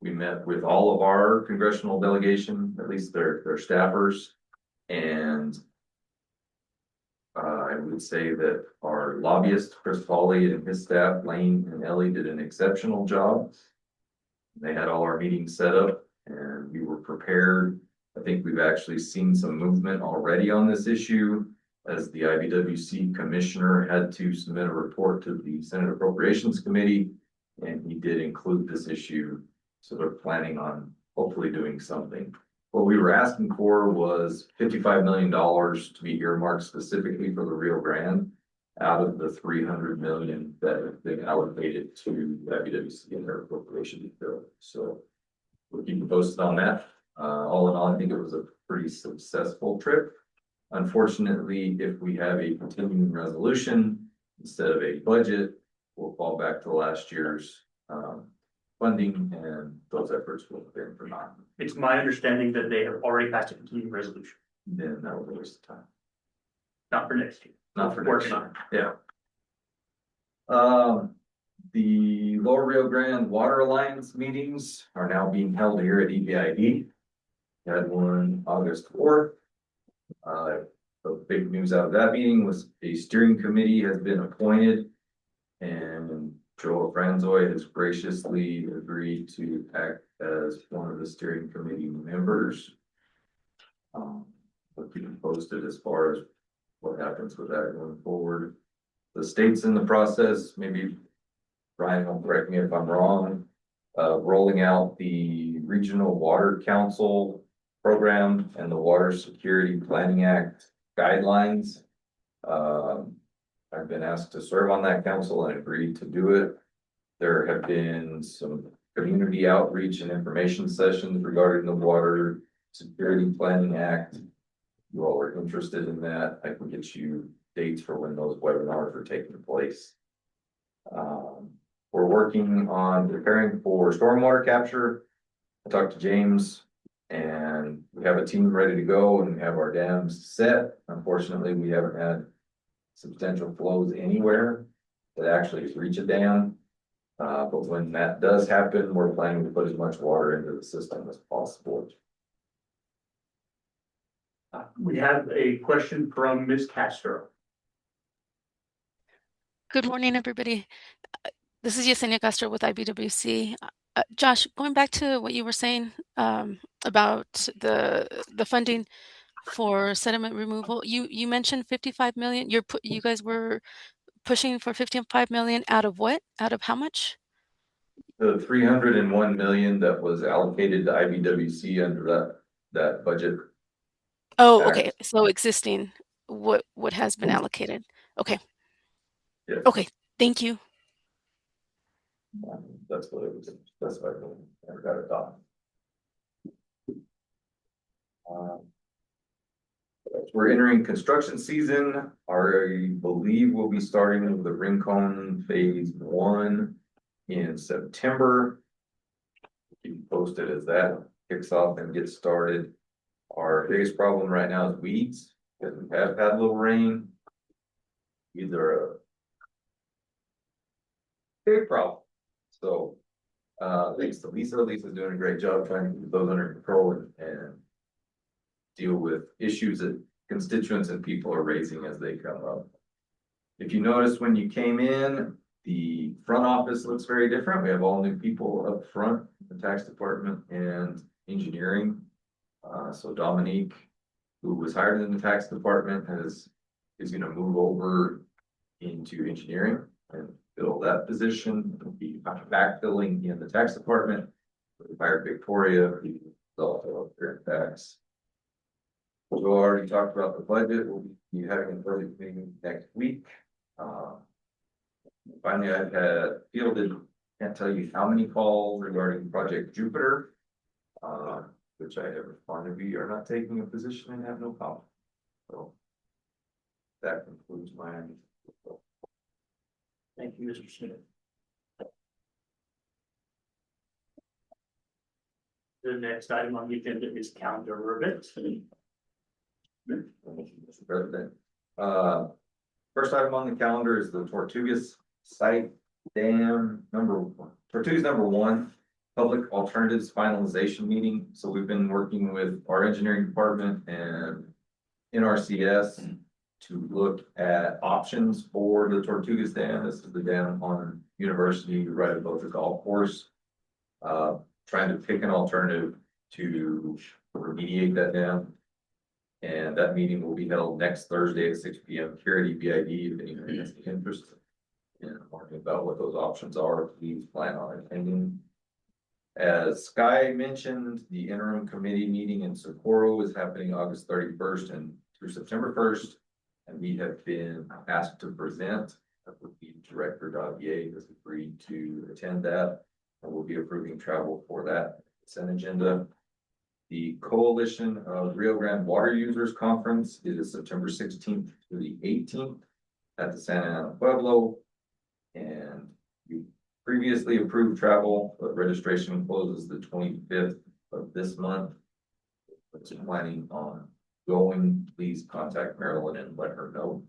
We met with all of our congressional delegation, at least their staffers. And I would say that our lobbyist, Chris Foley, and his staff, Lane and Ellie, did an exceptional job. They had all our meetings set up and we were prepared. I think we've actually seen some movement already on this issue, as the IBWC commissioner had to submit a report to the Senate Appropriations Committee, and he did include this issue. So they're planning on hopefully doing something. What we were asking for was $55 million to be earmarked specifically for the Rio Grande out of the 300 million that have been allocated to the IBWC in their appropriation bill. So we'll keep you posted on that. All in all, I think it was a pretty successful trip. Unfortunately, if we have a continuing resolution instead of a budget, we'll fall back to last year's funding, and those efforts will have been for naught. It's my understanding that they have already passed a continuing resolution, Then that was a waste of time. not for next year. Not for next Working year. on it. Yeah. The Lower Rio Grande Water Alliance meetings are now being held here at EBID. Had one August 4th. The big news out of that meeting was a steering committee has been appointed. And Joel Franzoy has graciously agreed to act as one of the steering committee members. We'll keep you posted as far as what happens with that going forward. The state's in the process, maybe Brian will correct me if I'm wrong, rolling out the Regional Water Council program and the Water Security Planning Act guidelines. I've been asked to serve on that council and agreed to do it. There have been some community outreach and information sessions regarding the Water Security Planning Act. You all are interested in that, I can get you dates for when those webinars are taking place. We're working on preparing for stormwater capture. I talked to James and we have a team ready to go and we have our dams set. Unfortunately, we haven't had substantial flows anywhere that actually reach a dam. But when that does happen, we're planning to put as much water into the system as possible. We have a question from Ms. Castro. Good morning, everybody. This is Yesenia Castro with IBWC. Josh, going back to what you were saying about the funding for sediment removal, you mentioned 55 million. You guys were pushing for 55 million out of what? Out of how much? The 301 million that was allocated to IBWC under that budget. Oh, act. okay. So existing, what has been allocated? Okay. Yes. Okay. Thank you. That's what it was specified. Never got it done. We're entering construction season. I believe we'll be starting with the Rincon phase 1 in September. Keep you posted as that kicks off and gets started. Our biggest problem right now is weeds, because we have had a little rain. Weeds are a big problem. So thanks to Lisa. Lisa's doing a great job trying to keep those under control and deal with issues that constituents and people are raising as they come up. If you notice when you came in, the front office looks very different. We have all new people up front, the tax department and engineering. So Dominique, who was hired in the tax department, is going to move over into engineering and fill that position. We'll be backfilling in the tax department. We hired Victoria, who's also up there in tax. We already talked about the budget. We'll be having an early meeting next week. Finally, I've had fielded, can't tell you how many calls regarding Project Jupiter, which I have responded, we are not taking a position and have no comment. So that concludes my. Thank you, Mr. Smith. The next item on the agenda is calendar events. Mr. President. First item on the calendar is the Tortugas site dam Tortugas number 1, public alternatives finalization meeting. So we've been working with our engineering department and NRCS to look at options for the Tortugas dam. This is the dam on University right above the golf course. Trying to pick an alternative to remediate that dam. And that meeting will be held next Thursday at 6 p.m. here at EBID. If anyone has any interest in learning about what those options are, please plan on attending. As Sky mentioned, the interim committee meeting in Socorro is happening August 31st and through September 1st. And we have been asked to present. The Director Davier has agreed to attend that. And we'll be approving travel for that consent agenda. The Coalition of Rio Grande Water Users Conference is September 16th to the 18th at the Santa Ana Pueblo. And you previously approved travel, but registration closes the 25th of this month. If you're planning on going, please contact Marilyn and let her know.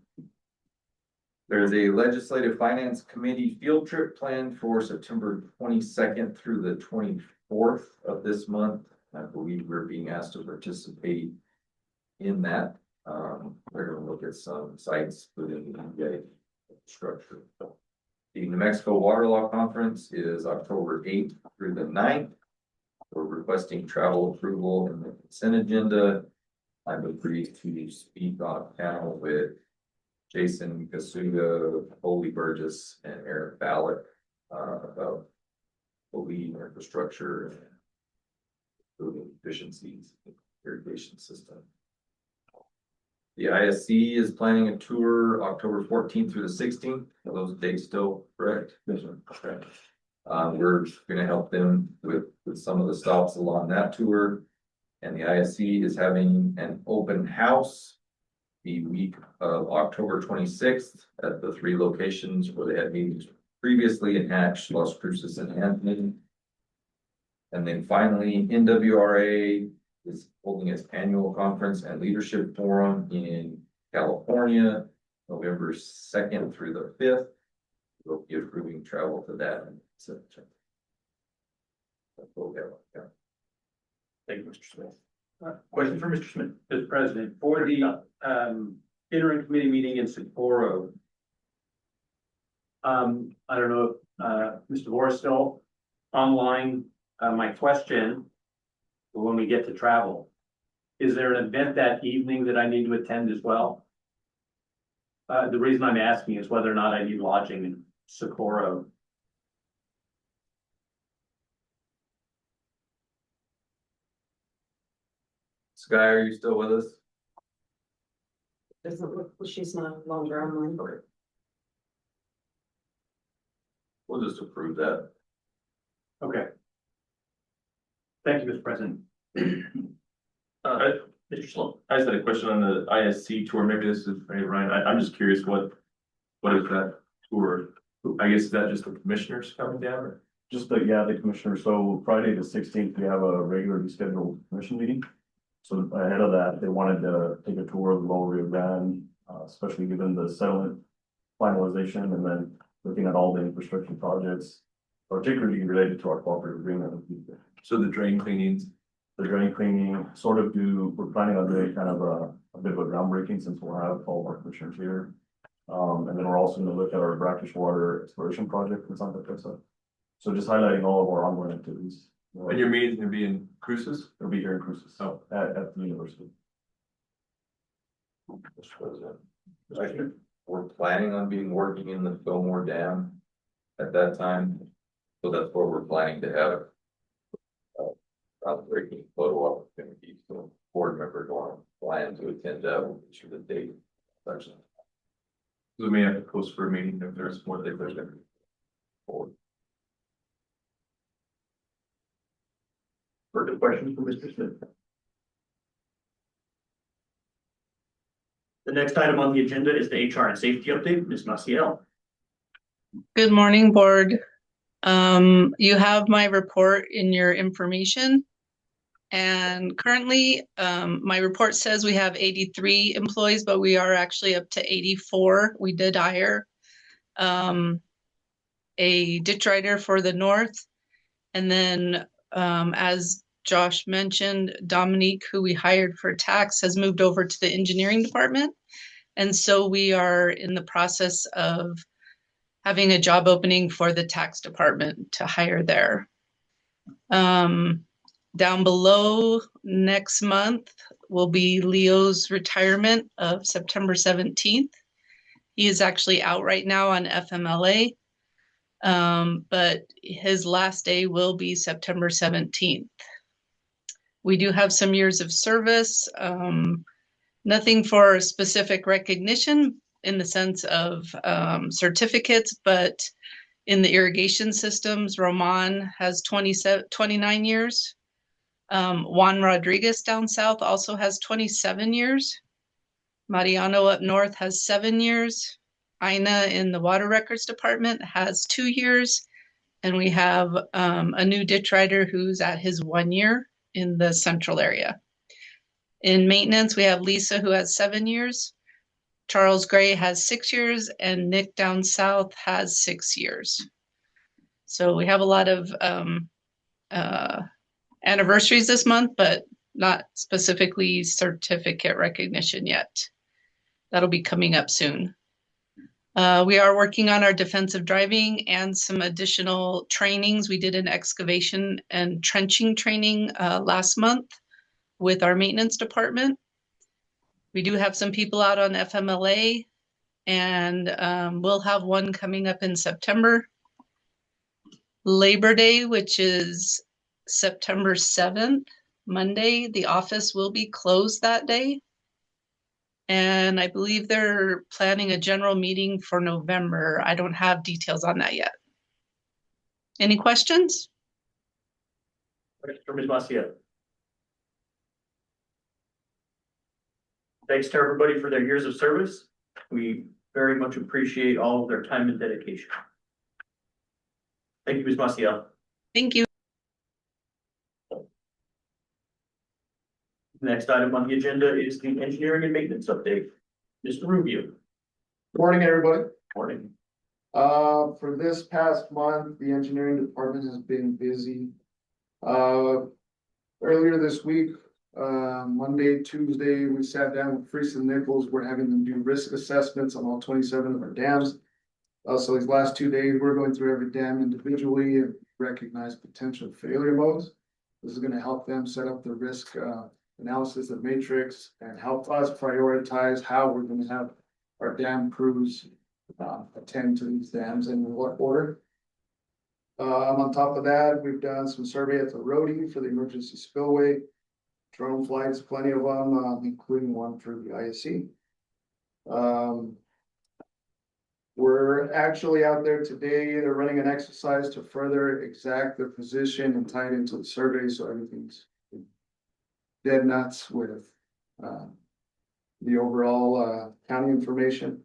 There's a legislative finance committee field trip planned for September 22nd through the 24th of this month. I believe we're being asked to participate in that. We're gonna look at some sites within the EBID structure. The New Mexico Water Law Conference is October 8th through the 9th. We're requesting travel approval in the consent agenda. I've agreed to speak on a panel with Jason Kasuga, Foley Burgess, and Eric Ballack about the lead infrastructure and improving efficiencies in the irrigation system. The ISC is planning a tour October 14th through the 16th. Are those dates still correct? Yes, sir. Okay. We're gonna help them with some of the stops along that tour. And the ISC is having an open house the week of October 26th at the 3 locations where they had meetings previously in Hatch, Las Cruces, and Anthony. And then finally, NWRA is holding its annual conference and leadership forum in California, November 2nd through the 5th. We'll be approving travel to that in September. Thank you, Mr. Smith. Question for Mr. Smith. Mr. President, for the interim committee meeting in Socorro. I don't know if Mr. Moore is still online. My question, when we get to travel, is there an event that evening that I need to attend as well? The reason I'm asking is whether or not I need lodging in Socorro. Sky, are you still with us? Doesn't look, she's no longer online. Okay. We'll just approve that. Okay. Thank you, Mr. President. Mr. Sloan. I just had a question on the ISC tour. Maybe this is for Ryan. I'm just curious, what is that tour? I guess is that just the commissioners coming down or? Just the commissioner. So Friday the 16th, we have a regularly scheduled commission meeting. So ahead of that, they wanted to take a tour of the Lower Rio Grande, especially given the settlement finalization and then looking at all the infrastructure projects, particularly related to our cooperative agreement. So the drain cleanings. The drain cleaning, we're planning on doing kind of a bit of a groundbreaking since we'll have all of our commissioners here. And then we're also going to look at our brackish water exploration project in Santa Teresa. So just highlighting all of our ongoing activities. And your meeting's gonna be in Cruces? It'll be here in Cruces, Oh. at the university. Mr. President. We're planning on working in the Fillmore Dam at that time. So that's where we're planning to have groundbreaking photo opportunities. So board members want to plan to attend that, we'll get you the date. So we may have to post for a meeting if there's more that there's gonna be. Forward. Further questions for Mr. Smith? The next item on the agenda is the HR and safety update. Ms. Maciel. Good morning, board. You have my report in your information. And currently, my report says we have 83 employees, but we are actually up to 84. We did hire a ditch rider for the north. And then, as Josh mentioned, Dominique, who we hired for tax, has moved over to the engineering department. And so we are in the process of having a job opening for the tax department to hire there. Down below next month will be Leo's retirement of September 17th. He is actually out right now on FMLA, but his last day will be September 17th. We do have some years of service, nothing for specific recognition in the sense of certificates, but in the irrigation systems, Roman has 29 years. Juan Rodriguez down south also has 27 years. Mariano up north has 7 years. Ina in the water records department has 2 years. And we have a new ditch rider who's at his 1 year in the central area. In maintenance, we have Lisa who has 7 years. Charles Gray has 6 years and Nick down south has 6 years. So we have a lot of anniversaries this month, but not specifically certificate recognition yet. That'll be coming up soon. We are working on our defensive driving and some additional trainings. We did an excavation and trenching training last month with our maintenance department. We do have some people out on FMLA, and we'll have one coming up in September. Labor Day, which is September 7th, Monday, the office will be closed that day. And I believe they're planning a general meeting for November. I don't have details on that yet. Any questions? Questions for Ms. Maciel? Thanks to everybody for their years of service. We very much appreciate all of their time and dedication. Thank you, Ms. Maciel. Thank you. Next item on the agenda is the engineering and maintenance update. Mr. Rubio. Morning, everybody. Morning. For this past month, the engineering department has been busy. Earlier this week, Monday, Tuesday, we sat down with Freese and Nichols. We're having them do risk assessments on all 27 of our dams. So these last 2 days, we're going through every dam individually and recognize potential failure modes. This is going to help them set up the risk analysis of matrix and help us prioritize how we're going to have our dam crews attend to these dams and in what order. On top of that, we've done some survey at the roadie for the emergency spillway. Drone flights, plenty of them, including one for the ISC. We're actually out there today. They're running an exercise to further exact their position and tie it into the survey, so everything's dead nuts with the overall county information.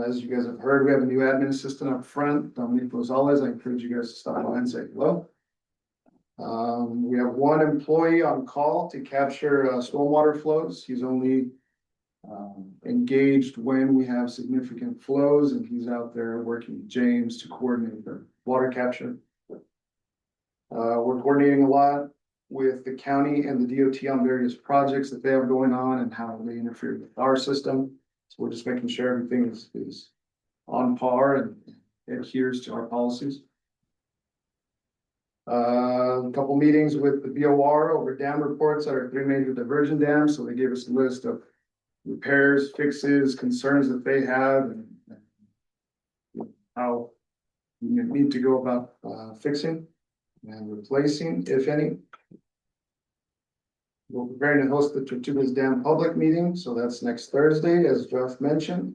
As you guys have heard, we have a new admin assistant up front, Dominique Rosales. I encourage you guys to stop by and say hello. We have one employee on call to capture stormwater flows. He's only engaged when we have significant flows, and he's out there working with James to coordinate the water capture. We're coordinating a lot with the county and the DOT on various projects that they have going on and how they interfere with our system. So we're just making sure everything is on par and adheres to our policies. A couple meetings with the BOR over dam reports at our 3 major diversion dams. So they gave us a list of repairs, fixes, concerns that they have and how we need to go about fixing and replacing, if any. We're preparing to host the Tortugas Dam public meeting, so that's next Thursday, as Jeff mentioned.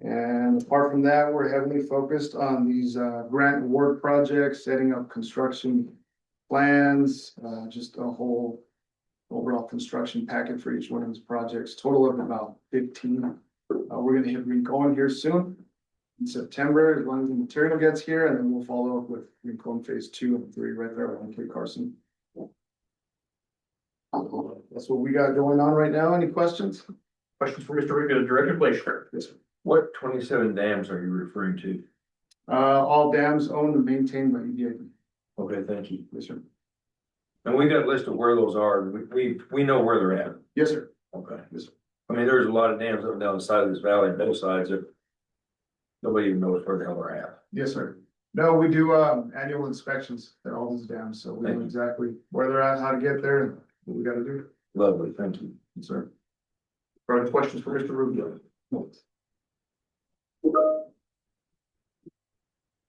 And apart from that, we're heavily focused on these grant award projects, setting up construction plans, just a whole overall construction packet for each one of these projects, total of about 15. We're gonna hit Rincon here soon in September, as long as the material gets here, and then we'll follow up with Rincon phase 2 and 3 right there on Cape Carson. That's what we got going on right now. Any questions? Questions for Mr. Rubio, Director Glacier? Yes, sir. What 27 dams are you referring to? All dams owned and maintained by EBID. Okay, thank you. Yes, sir. And we got a list of where those are. We know where they're at. Yes, sir. Okay. Yes, sir. I mean, there's a lot of dams up and down the side of this valley, both sides that nobody even knows where the hell they're at. Yes, sir. No, we do annual inspections at all these dams, so we Thank know you. exactly where they're at, how to get there, and what we gotta do. Lovely, thank you. Yes, sir. Further questions for Mr. Rubio?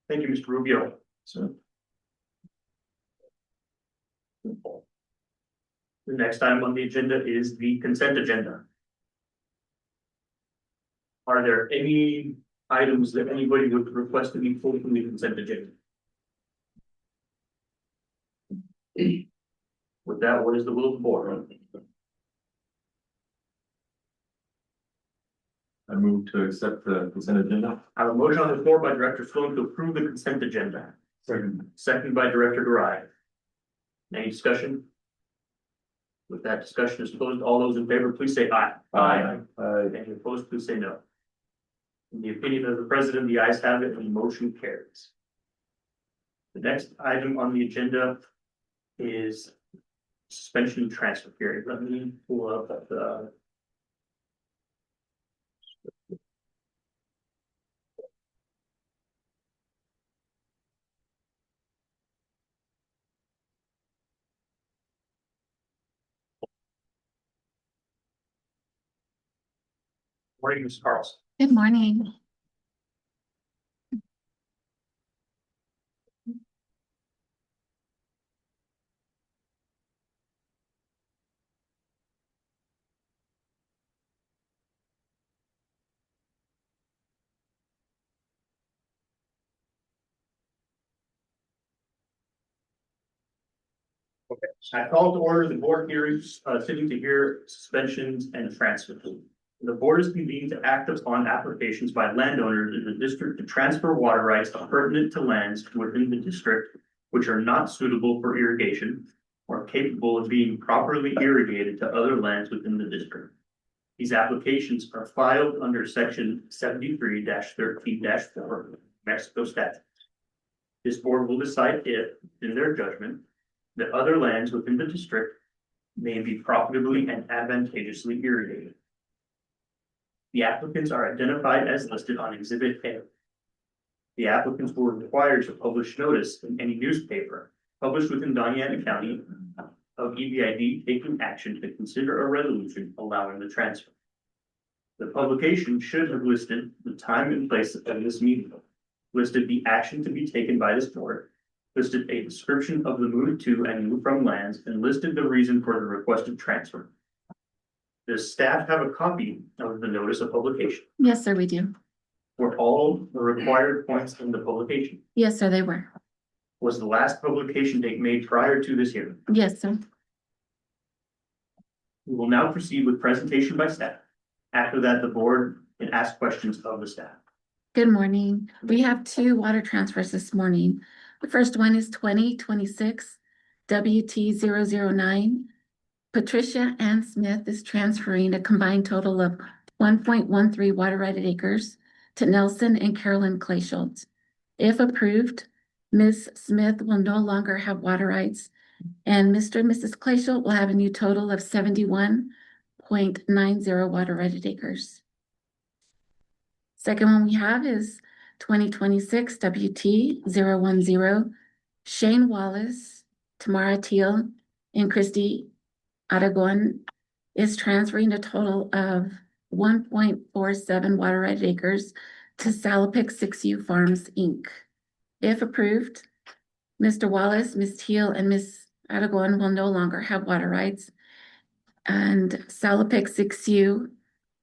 Thank you, Mr. Rubio. Sir. The next item on the agenda is the consent agenda. Are there any items that anybody would request to be pulled from the consent agenda? With that, what is the will of the board? I move to accept the consent agenda. I have a motion on the floor by Director Sloan to approve the consent agenda. Second by Director Garai. Any discussion? With that discussion is closed, all those in favor, please say aye. Aye. Any opposed, please say no. In the opinion of the president, the ayes have it and the motion carries. The next item on the agenda is suspension and transfer period. Let me pull up the. Morning, Ms. Carlson. Good morning. Okay, I call to order the board hearings, sitting to hear suspensions and transfers. The board is convened to act upon applications by landowners in the district to transfer water rights pertinent to lands within the district which are not suitable for irrigation or capable of being properly irrigated to other lands within the district. These applications are filed under section 73-13-4 Mexico statutes. This board will decide if, in their judgment, that other lands within the district may be profitably and advantageously irrigated. The applicants are identified as listed on Exhibit A. The applicants were required to publish notice in any newspaper published within Doñana County of EBID taking action to consider a resolution allowing the transfer. The publication should have listed the time and place of this meeting, listed the action to be taken by this board, listed a description of the move to and move from lands, and listed the reason for the requested transfer. Does staff have a copy of the notice of publication? Yes, sir, we do. Were all the required points in the publication? Yes, sir, they were. Was the last publication date made prior to this hearing? Yes, sir. We will now proceed with presentation by staff. After that, the board can ask questions of the staff. Good morning. We have two water transfers this morning. The first one is 2026 WT 009. Patricia Ann Smith is transferring a combined total of 1.13 water righted acres to Nelson and Carolyn Clay Schultz. If approved, Ms. Smith will no longer have water rights, and Mr. and Mrs. Clay Schultz will have a new total of 71.90 water righted acres. Second one we have is 2026 WT 010. Shane Wallace, Tamara Teal, and Christy Aragon is transferring a total of 1.47 water righted acres to Salopix 6U Farms, Inc. If approved, Mr. Wallace, Ms. Teal, and Ms. Aragon will no longer have water rights, and Salopix 6U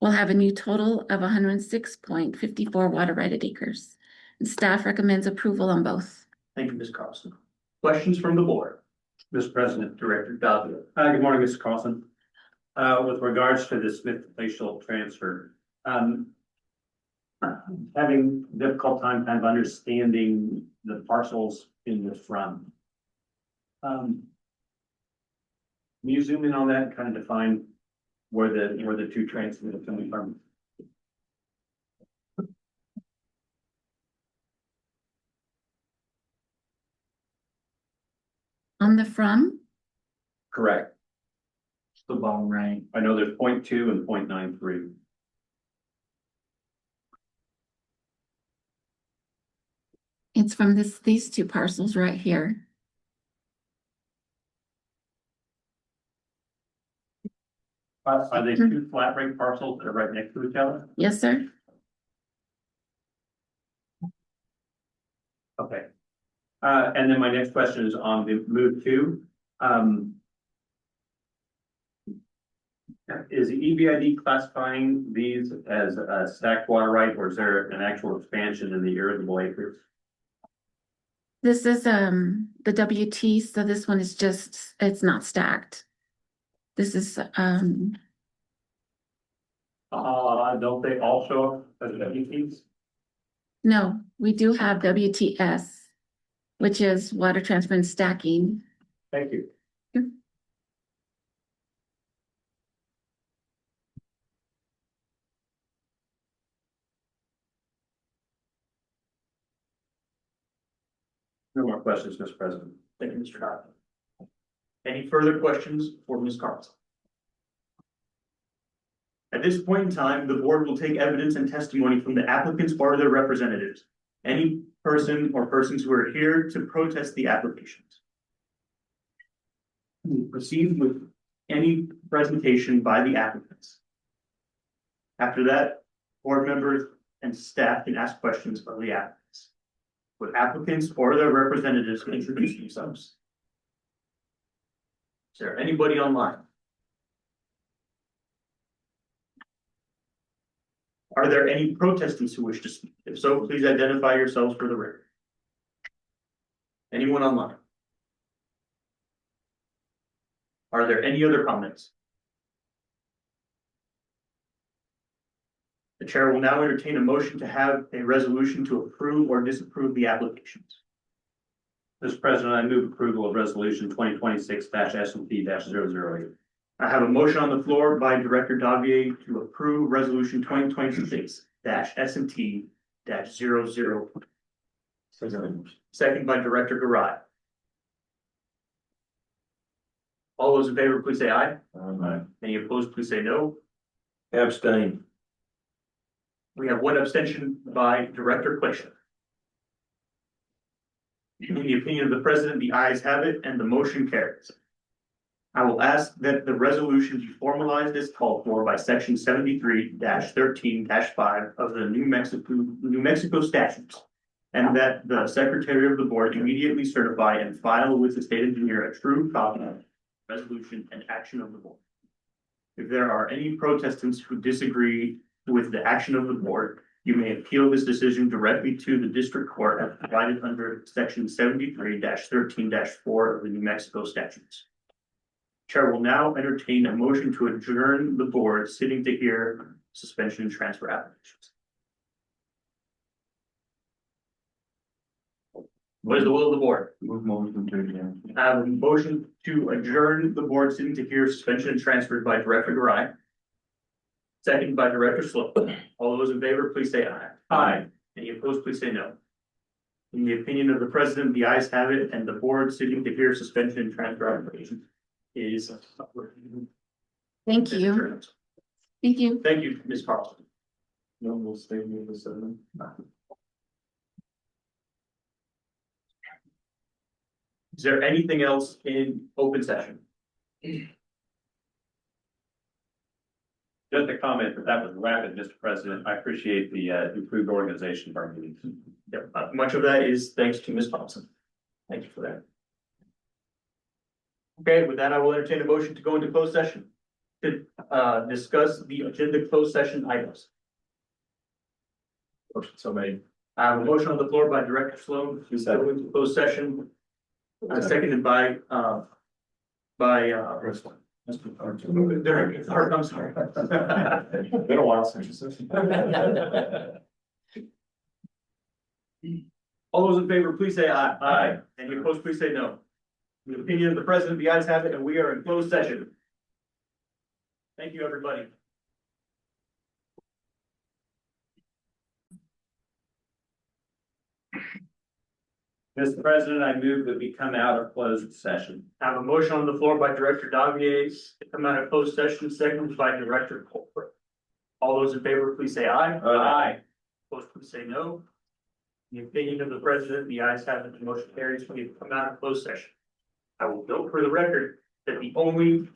will have a new total of 106.54 water righted acres. And staff recommends approval on both. Thank you, Ms. Carlson. Questions from the board? Mr. President. Director Dahlia. Good morning, Mr. Carlson. With regards to the Smith glacial transfer, having difficult time kind of understanding the parcels in the front. Can you zoom in on that and kind of define where the two transfers are coming from? On the from, Correct. The bottom right. I know there's 0.2 and 0.93. it's from these two parcels right here. Are they two flat rate parcels that are right next to each other? Yes, sir. Okay. And then my next question is on the move to. Is the EBID classifying these as a stacked water right, or is there an actual expansion in the irrigable acres? This is the WT, so this one is just, it's not stacked. This is Don't they all show up as WTs? no, we do have WTS, which is water transfer and stacking. Thank you. No more questions, Mr. President. Thank you, Mr. Dodd. Any further questions for Ms. Carlson? At this point in time, the board will take evidence and testimony from the applicants or their representatives. Any person or persons who are here to protest the applications. We will proceed with any presentation by the applicants. After that, board members and staff can ask questions of the applicants. Would applicants or their representatives introduce themselves? Is there anybody online? Are there any protestants who wish to speak? If so, please identify yourselves for the record. Anyone online? Are there any other comments? The chair will now entertain a motion to have a resolution to approve or disapprove the applications. Mr. President, I move approval of resolution 2026-S&P-008. I have a motion on the floor by Director Davier to approve resolution 2026-S&T-00. Second by Director Garai. All those in favor, please say aye. Any opposed, please say no. Abstain. We have one abstention by Director Fleischer. In the opinion of the president, the ayes have it and the motion carries. I will ask that the resolution be formalized as called for by section 73-13-5 of the New Mexico statutes. And that the secretary of the board immediately certify and file with the state engineer a true copy of the resolution and action of the board. If there are any protestants who disagree with the action of the board, you may appeal this decision directly to the district court as provided under section 73-13-4 of the New Mexico statutes. Chair will now entertain a motion to adjourn the board sitting to hear suspension and transfer applications. What is the will of the board? Move motion to adjourn. I have a motion to adjourn the board sitting to hear suspension and transfer by Director Garai. Second by Director Sloat. All those in favor, please say aye. Aye. Any opposed, please say no. In the opinion of the president, the ayes have it, and the board sitting to hear suspension and transfer applications is. Thank you. Thank you. Thank you, Ms. Carlson. No, we'll stay with the 7. Is there anything else in open session? Just a comment that was rapid, Mr. President. I appreciate the improved organization of our meetings. Yep, much of that is thanks to Ms. Thompson. Thank you for that. Okay, with that, I will entertain a motion to go into closed session to discuss the agenda closed session items. Motion so made. I have a motion on the floor by Director Sloan to go into closed session. Seconded by Derek Hart, I'm sorry. Been a while since you said. All those in favor, please say aye. Aye. Any opposed, please say no. In the opinion of the president, the ayes have it, and we are in closed session. Thank you, everybody. Mr. President, I move that we come out of closed session. I have a motion on the floor by Director Davier to come out of closed session, seconded by Director Colbert. All those in favor, please say aye. Aye. Opposed, please say no. In the opinion of the president, the ayes have it, the motion carries. We have come out of closed session. I will note for the record that the only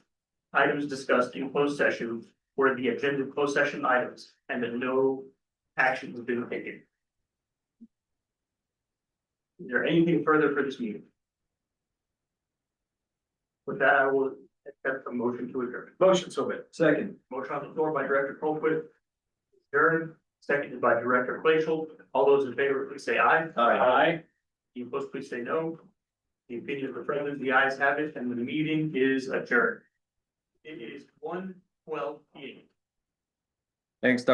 items discussed in closed session were the agenda closed session items, and that no action has been taken. Is there anything further for this meeting? With that, I will accept a motion to adjourn. Motion so made. Second. Motion on the floor by Director Colquitt. Adjourned, seconded by Director Glacial. All those in favor, please say aye. Aye. Any opposed, please say no. The opinion of the president, the ayes have it, and the meeting is adjourned. It is 1:12 p.m. Thanks, Dr.